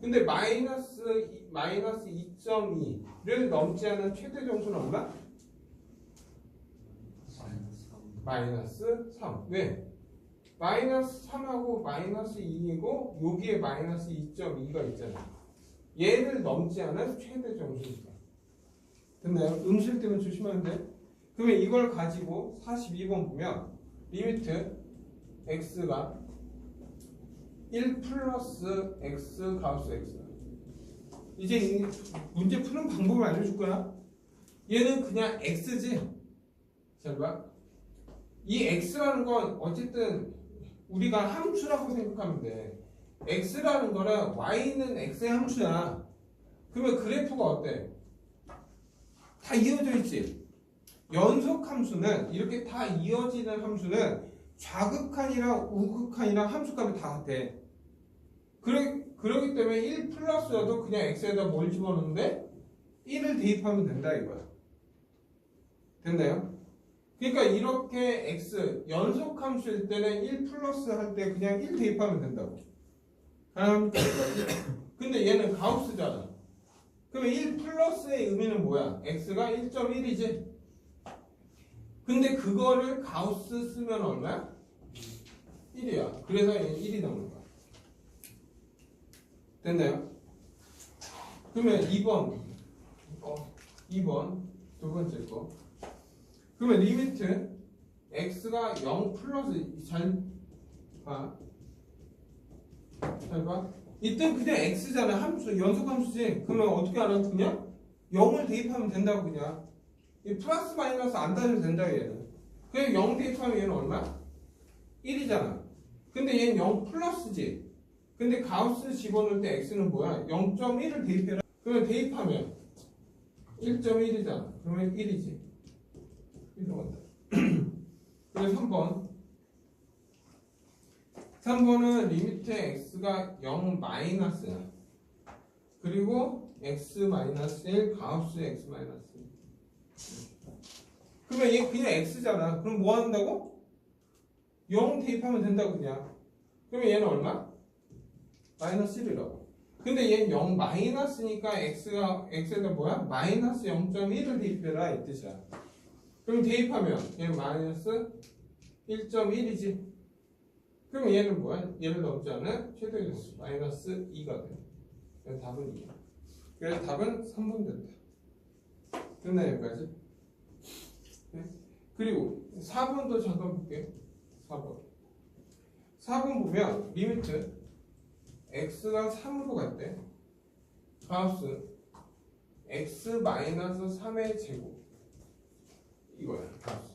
A: 근데 마이너스 2.2를 넘지 않은 최대 정수는 얼마? 마이너스 3. 왜? 마이너스 3하고 마이너스 2이고 여기에 마이너스 2.2가 있잖아. 얘를 넘지 않은 최대 정수니까. 됐나요? 음실 때문에 조심하면 돼. 그러면 이걸 가지고 42번 보면 리미트 x가 1 플러스 x 가우스 x. 이제 이 문제 푸는 방법을 알려줄 거야. 얘는 그냥 x지. 잘 봐. 이 x라는 건 어쨌든 우리가 함수라고 생각하면 돼. x라는 거는 y는 x의 함수야. 그러면 그래프가 어때? 다 이어져 있지. 연속 함수는 이렇게 다 이어지는 함수는 좌극한이랑 우극한이랑 함수값이 다 같아. 그러기 때문에 1 플러스여도 그냥 x에다 뭘 집어넣는데 1을 대입하면 된다 이거야. 됐나요? 그러니까 이렇게 x 연속 함수일 때는 1 플러스 할 때 그냥 1 대입하면 된다고. 근데 얘는 가우스잖아. 그러면 1 플러스의 의미는 뭐야? x가 1.1이지. 근데 그거를 가우스 쓰면 얼마야? 1이야. 그래서 얘는 1이 나오는 거야. 됐나요? 그러면 2번 두 번째 거. 그러면 리미트 x가 0 플러스 잘 봐. 이땐 그냥 x잖아. 함수 연속 함수지. 그러면 어떻게 하나? 그냥 0을 대입하면 된다고. 그냥 이 플러스 마이너스 안 따져도 된다 얘는. 그래서 0 대입하면 얘는 얼마? 1이잖아. 근데 얘는 0 플러스지. 근데 가우스 집어넣을 때 x는 뭐야? 0.1을 대입해라. 그러면 대입하면 1.1이잖아. 그러면 1이지. 1로 간다. 그래서 3번. 3번은 리미트 x가 0 마이너스야. 그리고 x-1 가우스 x-1. 그러면 얘 그냥 x잖아. 그럼 뭐 한다고? 0 대입하면 된다고 그냥. 그러면 얘는 얼마? 마이너스 1이라고. 근데 얘는 0 마이너스니까 x에다 뭐야? 마이너스 0.1을 대입해라 이 뜻이야. 그럼 대입하면 얘는 마이너스 1.1이지. 그럼 얘는 뭐야? 얘를 넘지 않은 최대 개수 마이너스 2가 돼. 그래서 답은 2야. 그래서 답은 3번 된다. 됐나 여기까지? 네. 그리고 4번도 잠깐 볼게. 4번. 4번 보면 리미트 x가 3으로 갈 때 가우스 x-3의 제곱 이거야. 가우스.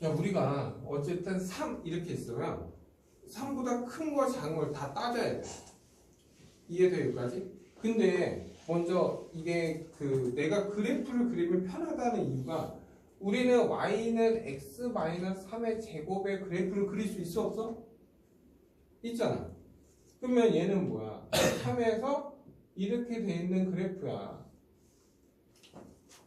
A: 야 우리가 어쨌든 3 이렇게 있으면 3보다 큰 거 작은 걸 다 따져야 돼. 이해돼 여기까지? 근데 먼저 이게 그 내가 그래프를 그리면 편하다는 이유가 우리는 y는 x-3의 제곱의 그래프를 그릴 수 있어 없어? 있잖아. 그러면 얘는 뭐야? 3에서 이렇게 돼 있는 그래프야.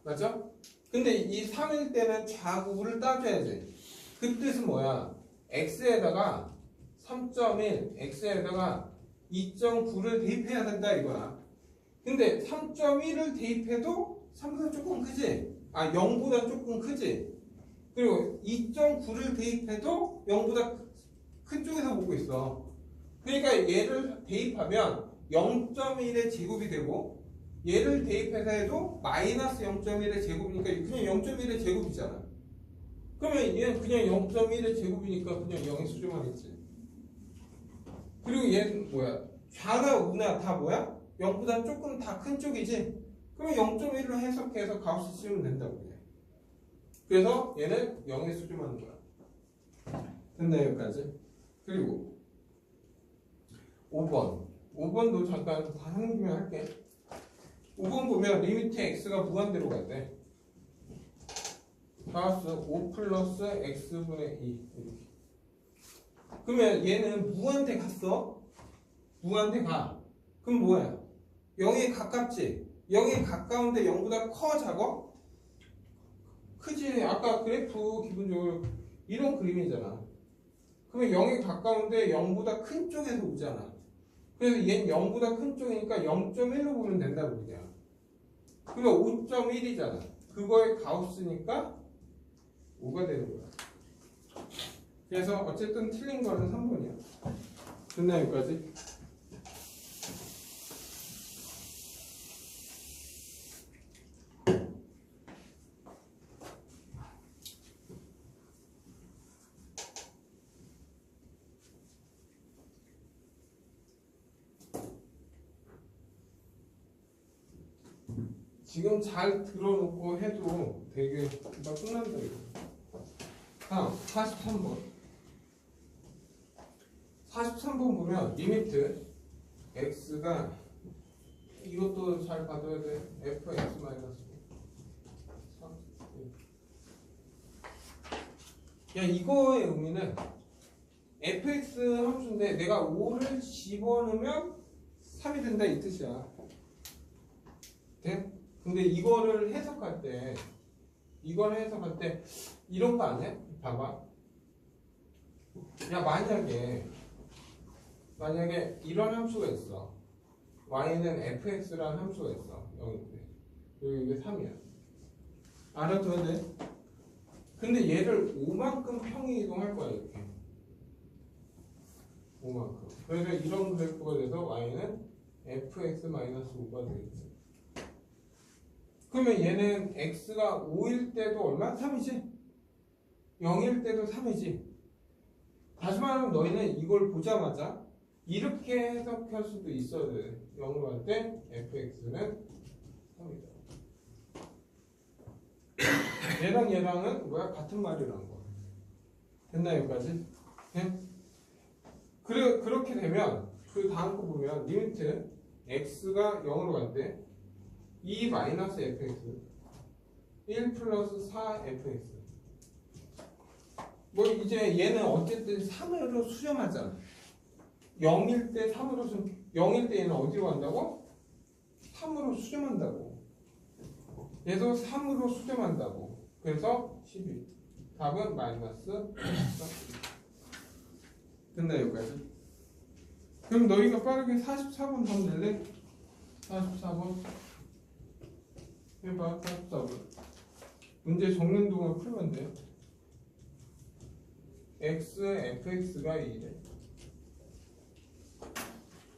A: 맞죠? 근데 이 3일 때는 좌우를 따져야지. 그 뜻은 뭐야? x에다가 3.1, x에다가 2.9를 대입해야 된다 이거야. 근데 3.1을 대입해도 3보다 조금 크지? 0보다 조금 크지? 그리고 2.9를 대입해도 0보다 큰 쪽에서 보고 있어. 그러니까 얘를 대입하면 0.1의 제곱이 되고 얘를 대입해서 해도 마이너스 0.1의 제곱이니까 그냥 0.1의 제곱이잖아. 그러면 얘는 그냥 0.1의 제곱이니까 그냥 0의 수조만 있지. 그리고 얘는 뭐야? 좌나 우나 다 뭐야? 0보다 조금 다 큰 쪽이지? 그러면 0.1로 해석해서 가우스 씌우면 된다고 그래. 그래서 얘는 0의 수조만 하는 거야. 됐나 여기까지? 그리고 5번도 잠깐 다 하는 김에 할게. 5번 보면 리미트 x가 무한대로 갈 때 가우스 5 플러스 x분의 2 이렇게. 그러면 얘는 무한대 갔어? 무한대 가. 그럼 뭐야? 0에 가깝지? 0에 가까운데 0보다 커 작아? 크지? 아까 그래프 기본적으로 이런 그림이잖아. 그러면 0에 가까운데 0보다 큰 쪽에서 오잖아. 그래서 얘는 0보다 큰 쪽이니까 0.1로 보면 된다고 그냥. 그러면 5.1이잖아. 그거에 가우스니까 5가 되는 거야. 그래서 어쨌든 틀린 거는 3번이야. 됐나 여기까지? 지금 잘 들어놓고 해도 되게 금방 끝난다 이거. 다음 43번. 43번 보면 리미트 x가 이것도 잘 봐둬야 돼. fx 마이너스 3. 야 이거의 의미는 fx 함수인데 내가 5를 집어넣으면 3이 된다 이 뜻이야. 돼? 근데 이거를 해석할 때 이런 거 아니야? 봐봐. 야 만약에 이런 함수가 있어. y는 fx라는 함수가 있어. 0인데 그리고 이게 3이야. 알아둬야 돼. 근데 얘를 5만큼 평이 이동할 거야 이렇게. 5만큼. 그래서 이런 그래프가 돼서 y는 fx-5가 되겠지. 그러면 얘는 x가 5일 때도 얼마? 3이지? 0일 때도 3이지? 다시 말하면 너희는 이걸 보자마자 이렇게 해석할 수도 있어야 돼. 0으로 할 때 fx는 3이다. 얘랑 얘랑은 뭐야? 같은 말이라는 거. 됐나 여기까지? 네? 그렇게 되면 그 다음 거 보면 리미트 x가 0으로 갈 때 2 마이너스 fx 1 플러스 4fx 뭐 이제 얘는 어쨌든 3으로 수렴하잖아. 0일 때 3으로 0일 때 얘는 어디로 간다고? 3으로 수렴한다고. 얘도 3으로 수렴한다고. 그래서 12. 답은 마이너스 14. 됐나 여기까지? 그럼 너희가 빠르게 44번 답 낼래? 44번 해봐. 44번 문제 적는 동안 풀면 돼. x, fx가 2래.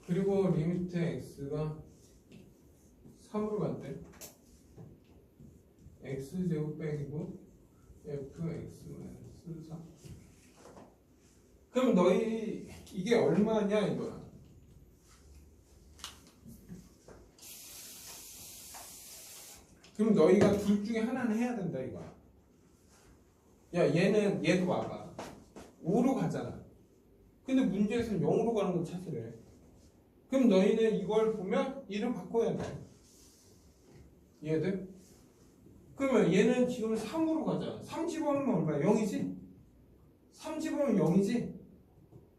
A: 그리고 리미트 x가 3으로 간대. x제곱 빼기고 fx-3. 그럼 너희 이게 얼마냐 이거야. 그럼 너희가 둘 중에 하나는 해야 된다 이거야. 야 얘도 봐봐. 5로 가잖아. 근데 문제에서는 0으로 가는 건 찾으래. 그럼 너희는 이걸 보면 2를 바꿔야 돼. 이해돼? 그러면 얘는 지금 3으로 가잖아. 3 집어넣으면 얼마야? 0이지? 3 집어넣으면 0이지?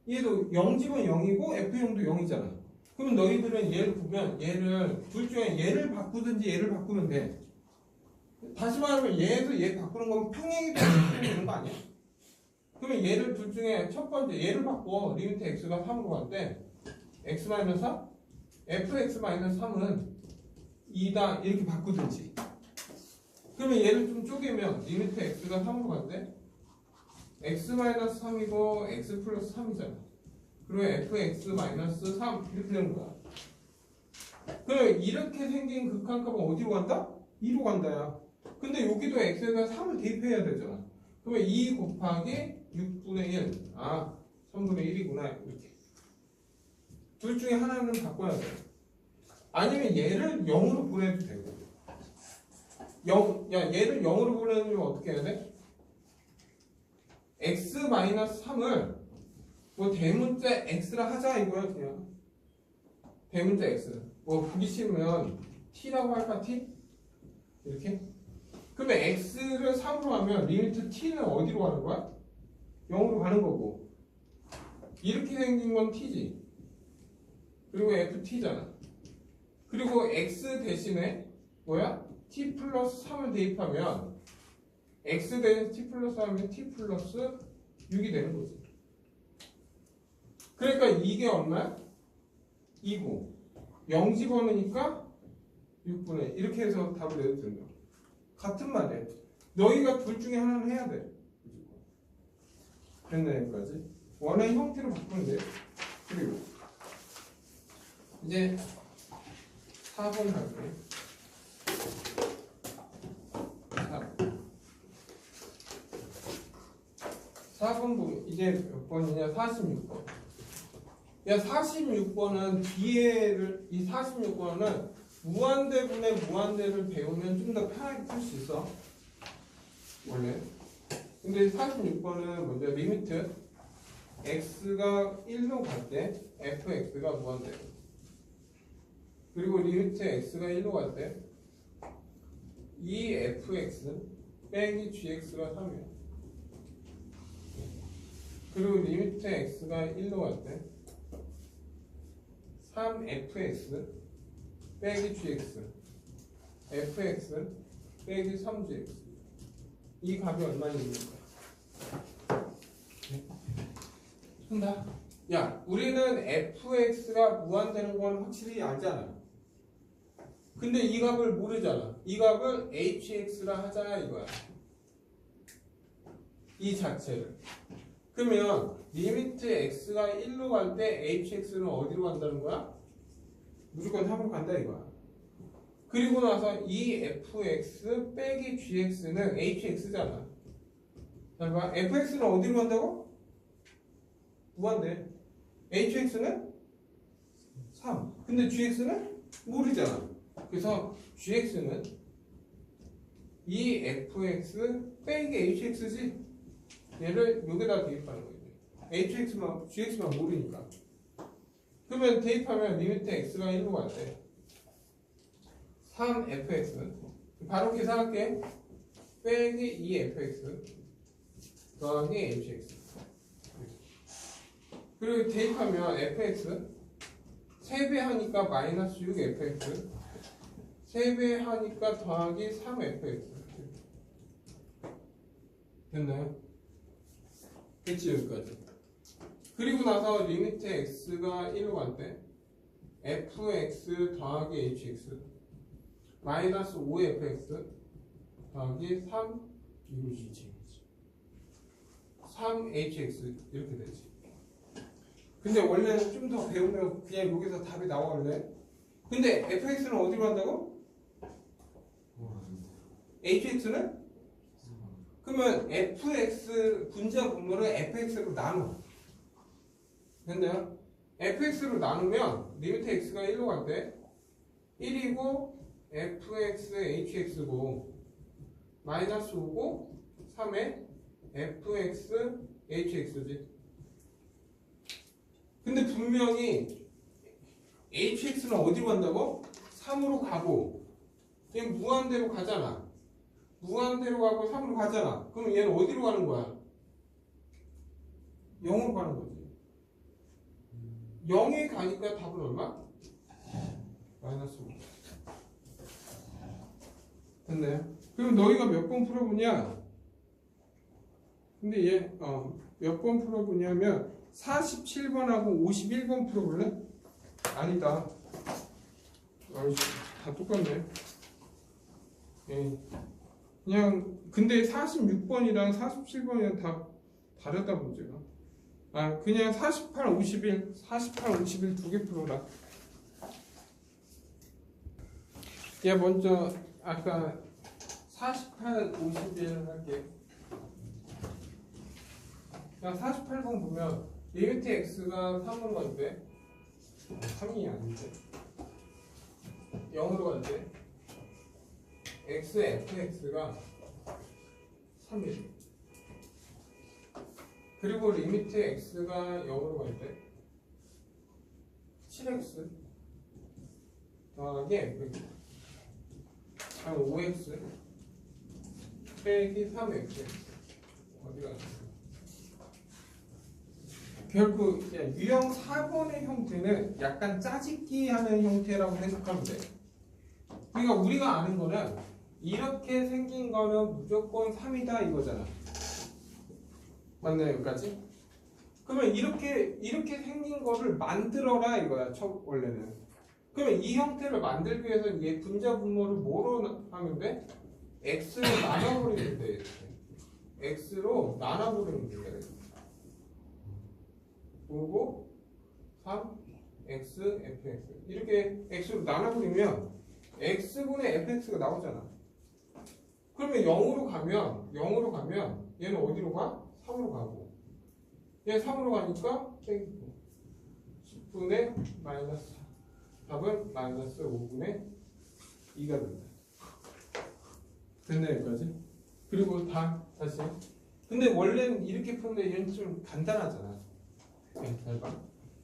A: 얘도 0 집어넣으면 0이고 F형도 0이잖아. 그러면 너희들은 얘를 보면 얘를 둘 중에 얘를 바꾸든지 얘를 바꾸면 돼. 다시 말하면 얘도 얘 바꾸는 거면 평행이 되는 거 아니야? 그러면 얘를 둘 중에 첫 번째 얘를 바꿔. 리미트 x가 3으로 갈 때 x-3 fx-3은 2다 이렇게 바꾸든지. 그러면 얘를 좀 쪼개면 리미트 x가 3으로 갈 때 x-3이고 x 플러스 3이잖아. 그리고 fx-3 이렇게 되는 거야. 그럼 이렇게 생긴 극한값은 어디로 간다? 2로 간다야. 근데 여기도 x에다 3을 대입해야 되잖아. 그러면 2 곱하기 6분의 1. 아, 3분의 1이구나. 이렇게. 둘 중에 하나는 바꿔야 돼. 아니면 얘를 0으로 보내도 되고. 얘를 0으로 보내면 어떻게 해야 돼? x-3을 뭐 대문자 x라 하자 이거야 그냥. 대문자 x. 뭐 보기 싫으면 t라고 할까 t? 이렇게? 그러면 x를 3으로 하면 리미트 t는 어디로 가는 거야? 0으로 가는 거고. 이렇게 생긴 건 t지. 그리고 ft잖아. 그리고 x 대신에 뭐야? t 플러스 3을 대입하면 x 대신 t 플러스 3이면 t 플러스 6이 되는 거지. 그러니까 이게 얼마야? 2고 0 집어넣으니까 6분의 이렇게 해서 답을 내도 된다. 같은 말이야. 너희가 둘 중에 하나는 해야 돼. 됐나 여기까지? 원하는 형태로 바꾸면 돼. 그리고 이제 4번 갈게. 4번 보면 이제 몇 번이냐? 46번. 야 46번은 뒤에를 이 46번은 무한대분의 무한대를 배우면 좀 더 편하게 풀 수 있어. 원래. 근데 46번은 먼저 리미트 x가 1로 갈 때 fx가 무한대. 그리고 리미트 x가 1로 갈 때 이 fx 빼기 gx가 3이야. 그리고 리미트 x가 1로 갈 때 3fx 빼기 gx fx 빼기 3gx 이 값이 얼마 있는 거야? 한다. 야, 우리는 fx가 무한되는 건 확실히 알잖아. 근데 이 값을 모르잖아. 이 값을 hx라 하자 이거야. 이 자체를. 그러면 리미트 x가 1로 갈 때 hx는 어디로 간다는 거야? 무조건 3으로 간다 이거야. 그리고 나서 이 fx 빼기 gx는 hx잖아. 잘 봐. fx는 어디로 간다고? 무한대. hx는 3. 근데 gx는 모르잖아. 그래서 gx는 2fx 빼기 hx지. 얘를 여기다 대입하는 거예요. hx만 gx만 모르니까. 그러면 대입하면 리미트 x가 1로 갈 때 3fx 바로 계산할게. 빼기 2fx 더하기 hx. 그리고 대입하면 fx 3배 하니까 마이너스 6fx 3배 하니까 더하기 3fx 됐나요? 됐지 여기까지. 그리고 나서 리미트 x가 1로 갈 때 fx 더하기 hx 마이너스 5fx 더하기 3hx 이렇게 되지. 근데 원래는 좀 더 배우면 그냥 여기서 답이 나오길래. 근데 fx는 어디로 간다고? hx는? 그러면 fx 분자 분모를 fx로 나눠. 됐나요? fx로 나누면 리미트 x가 1로 갈 때 1이고 fx hx고 마이너스 5고 3에 fx hx지. 근데 분명히 hx는 어디로 간다고? 3으로 가고 얘는 무한대로 가잖아. 무한대로 가고 3으로 가잖아. 그럼 얘는 어디로 가는 거야? 0으로 가는 거지. 0이 가니까 답은 얼마? 마이너스 5. 됐나요? 그럼 너희가 몇 번 풀어보냐? 근데 얘 몇 번 풀어보냐면 47번하고 51번 풀어볼래? 아니다. 다 똑같네. 예. 그냥 근데 46번이랑 47번이랑 다 다르다 문제가. 그냥 48, 51, 48, 51 두 개 풀어라. 얘 먼저 아까 48, 51 할게. 그냥 48번 보면 리미트 x가 3으로 갈 때 3이 아닌데 0으로 갈 때 x fx가 3일. 그리고 리미트 x가 0으로 갈 때 7x 더하기 fx 5x 빼기 3x 어디가 결국 유형 4번의 형태는 약간 짜집기 하는 형태라고 생각하면 돼. 그러니까 우리가 아는 거는 이렇게 생긴 거는 무조건 3이다 이거잖아. 맞나요 여기까지? 그러면 이렇게 생긴 거를 만들어라 이거야 원래는. 그러면 이 형태를 만들기 위해서 얘 분자 분모를 뭐로 하면 돼? x로 나눠버리면 돼. 이렇게. x로 나눠버리면 돼. 그리고 3 x fx 이렇게 x로 나눠버리면 x분의 fx가 나오잖아. 그러면 0으로 가면 얘는 어디로 가? 3으로 가고 얘 3으로 가니까 빼기고 10분의 마이너스 4 답은 마이너스 5분의 2가 된다. 됐네 여기까지? 그리고 다시 근데 원래는 이렇게 푸는데 얘는 좀 간단하잖아. 잘 봐.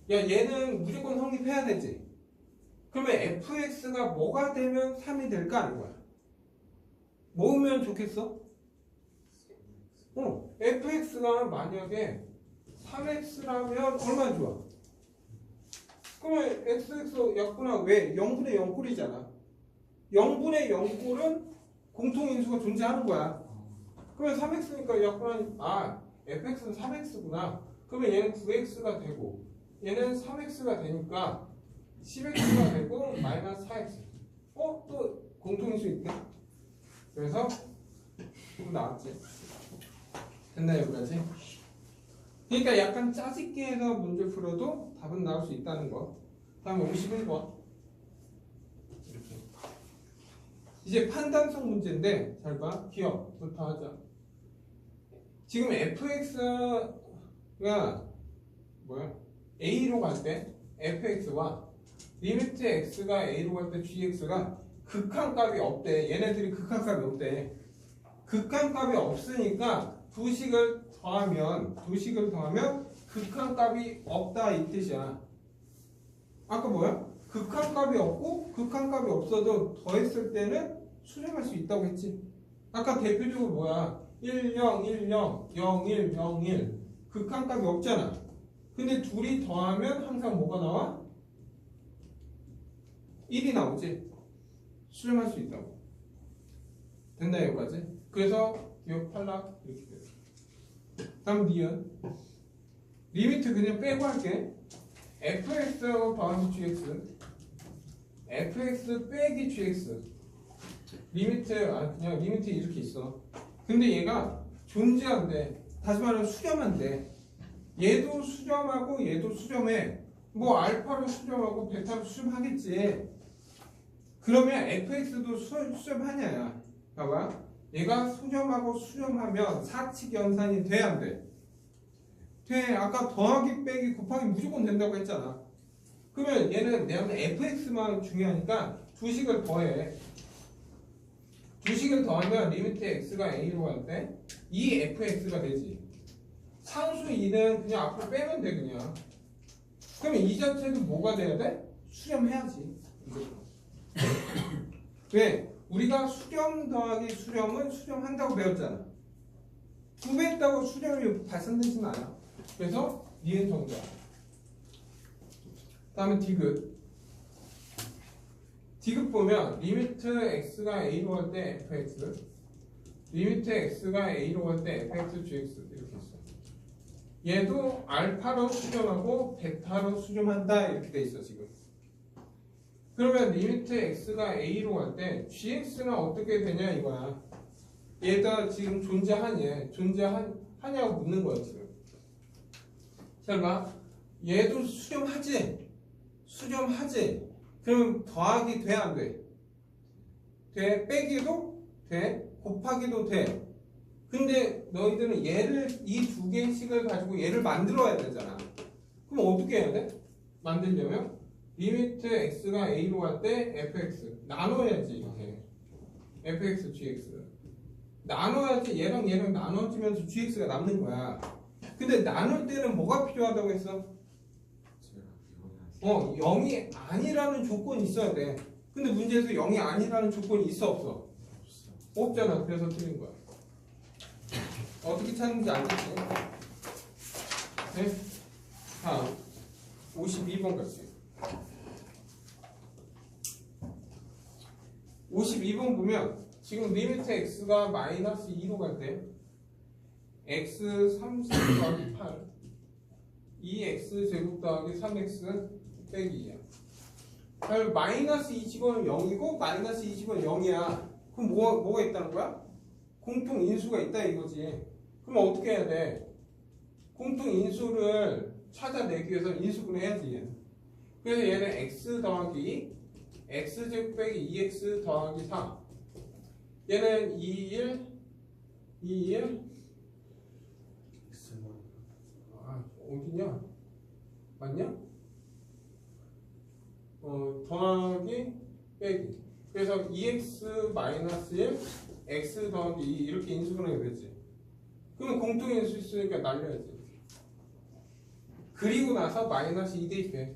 A: 야 얘는 무조건 성립해야 되지. 그러면 fx가 뭐가 되면 3이 될까 아닌 거야? 뭐면 좋겠어? fx가 만약에 3x라면 얼마나 좋아? 그러면 xx 약분하 왜? 0분의 0꼴이잖아. 0분의 0꼴은 공통인수가 존재하는 거야. 그러면 3x니까 약분하니 fx는 3x구나. 그러면 얘는 9x가 되고 얘는 3x가 되니까 10x가 되고 마이너스 4x. 또 공통인수 있네. 그래서 이거 나왔지. 됐나요 여기까지? 그러니까 약간 짜집기 해서 문제 풀어도 답은 나올 수 있다는 거. 다음 51번. 이렇게. 이제 판단성 문제인데 잘 봐. 기억부터 하자. 지금 fx가 뭐야? a로 갈 때 fx와 리미트 x가 a로 갈 때 gx가 극한값이 없대. 얘네들이 극한값이 없대. 극한값이 없으니까 두식을 더하면 극한값이 없다 이 뜻이야. 아까 뭐야? 극한값이 없고 극한값이 없어도 더했을 때는 수렴할 수 있다고 했지. 아까 대표적으로 뭐야? 1, 0, 1, 0, 0, 1, 0, 1 극한값이 없잖아. 근데 둘이 더하면 항상 뭐가 나와? 1이 나오지. 수렴할 수 있다고. 됐나 여기까지? 그래서 기억할라 이렇게 돼요. 다음 니은 리미트 그냥 빼고 할게. fx하고 더하기 gx fx 빼기 gx 리미트 그냥 리미트 이렇게 있어. 근데 얘가 존재한대. 다시 말하면 수렴한대. 얘도 수렴하고 얘도 수렴해. 뭐 알파로 수렴하고 베타로 수렴하겠지. 그러면 fx도 수렴하냐야. 봐봐. 얘가 수렴하고 수렴하면 사칙 연산이 돼야 안 돼? 돼. 아까 더하기 빼기 곱하기 무조건 된다고 했잖아. 그러면 얘는 내가 fx만 중요하니까 두식을 더해. 두식을 더하면 리미트 x가 a로 갈 때 이 fx가 되지. 상수 2는 그냥 앞으로 빼면 돼 그냥. 그러면 이 자체도 뭐가 돼야 돼? 수렴해야지. 왜? 우리가 수렴 더하기 수렴은 수렴한다고 배웠잖아. 2배 했다고 수렴이 발생되지는 않아. 그래서 니은 정답. 다음에 디귿. 디귿 보면 리미트 x가 a로 갈 때 fx, 리미트 x가 a로 갈 때 fx gx 이렇게 있어. 얘도 알파로 수렴하고 베타로 수렴한다 이렇게 돼 있어 지금. 그러면 리미트 x가 a로 갈 때 gx는 어떻게 되냐 이거야. 얘가 지금 존재하냐고 묻는 거야 지금. 잘 봐. 얘도 수렴하지. 그럼 더하기 돼 안 돼? 돼. 빼기도 돼. 곱하기도 돼. 근데 너희들은 얘를 이 두 개씩을 가지고 얘를 만들어야 되잖아. 그럼 어떻게 해야 돼? 만들려면 리미트 x가 a로 갈 때 fx 나눠야지 이렇게. fx gx 나눠야지. 얘랑 나눠지면서 gx가 남는 거야. 근데 나눌 때는 뭐가 필요하다고 했어? 0이 아니라는 조건이 있어야 돼. 근데 문제에서 0이 아니라는 조건이 있어 없어? 없잖아. 그래서 틀린 거야. 어떻게 찾는지 알겠지? 네? 다음 52번 갈게요. 52번 보면 지금 리미트 x가 마이너스 2로 갈 때 x 3 더하기 8 2x 제곱 더하기 3x 빼기 2야. 마이너스 2 집어넣으면 0이고 마이너스 2 집어넣으면 0이야. 그럼 뭐가 있다는 거야? 공통 인수가 있다 이거지. 그럼 어떻게 해야 돼? 공통 인수를 찾아내기 위해서 인수분해 해야지 얘는. 그래서 얘는 x 더하기 x제곱 빼기 2x 더하기 4 얘는 2, 1 2, 1 어디냐? 맞냐? 더하기 빼기. 그래서 2x 마이너스 1 x 더하기 2 이렇게 인수분해가 되지. 그러면 공통인수 있으니까 날려야지. 그리고 나서 마이너스 2 대입해.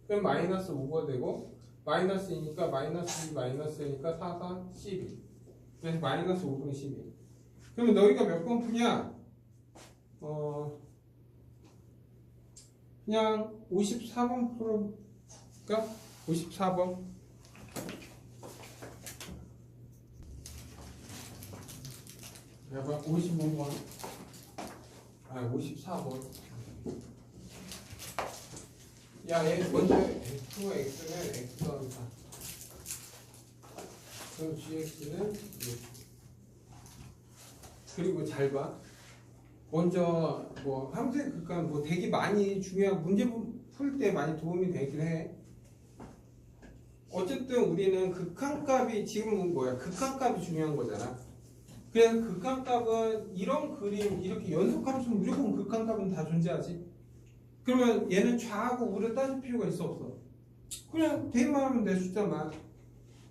A: 그럼 마이너스 5가 되고 마이너스 2니까 마이너스 2 마이너스 1니까 4, 4, 12. 그래서 마이너스 5분의 12. 그러면 너희가 몇 번 푸냐? 그냥 54번 풀어볼까? 54번. 해봐. 55번. 54번. 야, 얘 먼저 fx는 x 더하기 4. 그럼 gx는 그리고 잘 봐. 먼저 뭐 함수의 극한 뭐 되게 많이 중요한 문제 풀 때 많이 도움이 되긴 해. 어쨌든 우리는 극한값이 지금은 뭐야? 극한값이 중요한 거잖아. 그래서 극한값은 이런 그림 이렇게 연속함수는 무조건 극한값은 다 존재하지. 그러면 얘는 좌하고 우를 따질 필요가 있어 없어? 그냥 대입만 하면 돼. 숫자만.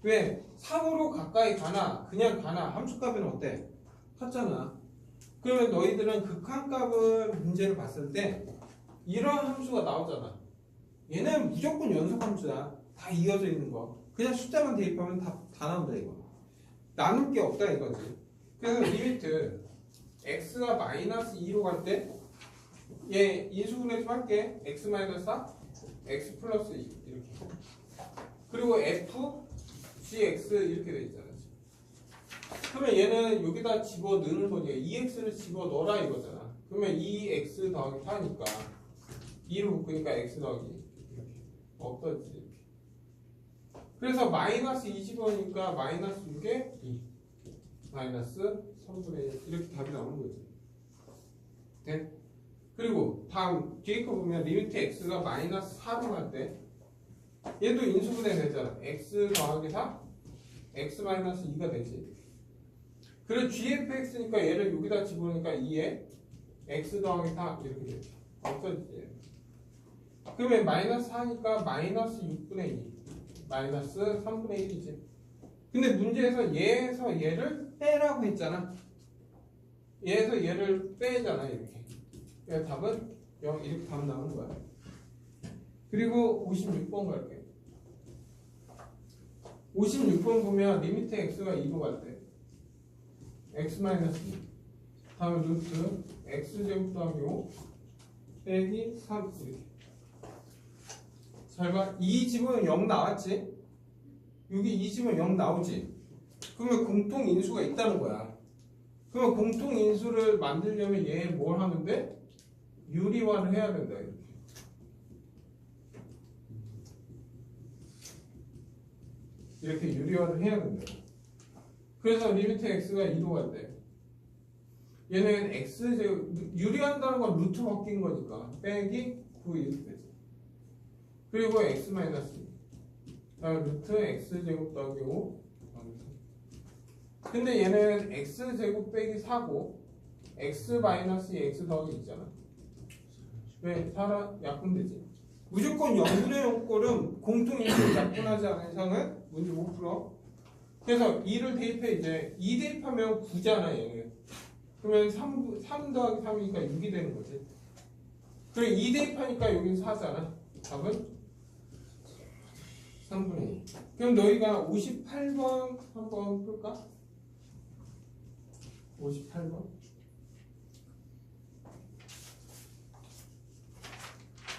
A: 왜? 3으로 가까이 가나 그냥 가나 함수값은 어때? 컸잖아. 그러면 너희들은 극한값을 문제를 봤을 때 이런 함수가 나오잖아. 얘는 무조건 연속 함수야. 다 이어져 있는 거. 그냥 숫자만 대입하면 다 나온다 이거. 나눌 게 없다 이거지. 그래서 리미트 x가 마이너스 2로 갈 때 얘 인수분해 좀 할게. x 마이너스 4, x 플러스 2 이렇게. 그리고 f, gx 이렇게 돼 있잖아. 그러면 얘는 여기다 집어 넣는 거니까 2x를 집어 넣어라 이거잖아. 그러면 2x 더하기 4니까 2를 묶으니까 x 더하기 이렇게 없어지지 이렇게. 그래서 마이너스 20원이니까 마이너스 6에 2 마이너스 3분의 1 이렇게 답이 나오는 거지. 네? 그리고 다음 뒤에 거 보면 리미트 x가 마이너스 4로 갈 때 얘도 인수분해 되잖아. x 더하기 4 x 마이너스 2가 되지. 그리고 gfx니까 얘를 여기다 집어넣으니까 2에 x 더하기 4 이렇게 되지. 없어지지. 그러면 마이너스 4니까 마이너스 6분의 2 마이너스 3분의 1이지. 근데 문제에서 얘에서 얘를 빼라고 했잖아. 얘에서 얘를 빼잖아 이렇게. 그래서 답은 0 이렇게 답 나오는 거야. 그리고 56번 갈게. 56번 보면 리미트 x가 2로 갈 때 x 마이너스 2 다음에 루트 x제곱 더하기 5 빼기 3 이렇게. 잘 봐. 이 집은 0 나왔지? 여기 이 집은 0 나오지? 그러면 공통 인수가 있다는 거야. 그러면 공통 인수를 만들려면 얘 뭘 하면 돼? 유리화를 해야 된다 이렇게. 이렇게 유리화를 해야 된다. 그래서 리미트 x가 2로 갈 때 얘는 x제곱 유리한다는 건 루트 바뀐 거니까 빼기 9 이렇게 되지. 그리고 x 마이너스 2 다음 루트 x제곱 더하기 5 근데 얘는 x제곱 빼기 4고 x 마이너스 x 더하기 있잖아. 왜? 살아 약분되지. 무조건 0분의 0 꼴은 공통인수를 약분하지 않은 이상은 문제 못 풀어. 그래서 2를 대입해. 이제 2 대입하면 9잖아 얘는. 그러면 3 더하기 3이니까 6이 되는 거지. 그리고 2 대입하니까 여기는 4잖아. 답은 3분의 2. 그럼 너희가 58번 한번 풀까? 58번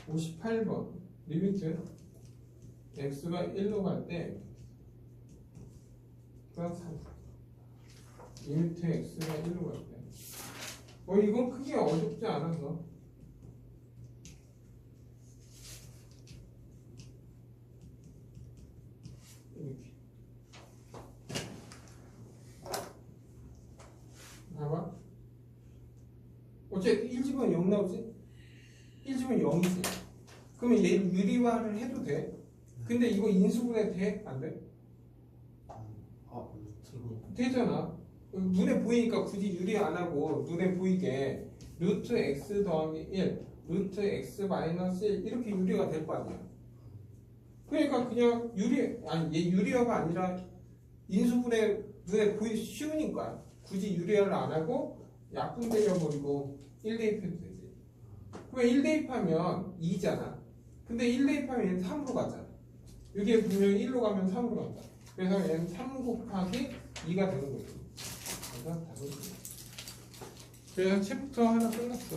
A: 58번 리미트 x가 1로 갈 때 플러스 3 리미트 x가 1로 갈 때 이건 크게 어렵지 않아서 이렇게 봐봐. 어쨌든 1집은 0 나오지? 1집은 0이지. 그러면 얘 유리화를 해도 돼? 근데 이거 인수분해 돼? 안 돼? 되잖아. 눈에 보이니까 굳이 유리화 안 하고 눈에 보이게 루트 x 더하기 1 루트 x 마이너스 1 이렇게 유리가 될 거 아니야. 그러니까 그냥 얘 유리화가 아니라 인수분해 눈에 보이 쉬우니까 굳이 유리화를 안 하고 약분되려 버리고 1 대입해도 되지. 그러면 1 대입하면 2잖아. 근데 1 대입하면 얘는 3으로 가잖아. 여기에 분명히 1로 가면 3으로 간다. 그래서 얘는 3 곱하기 2가 되는 거지. 그래서 답은 그래서 챕터 하나 끝났어.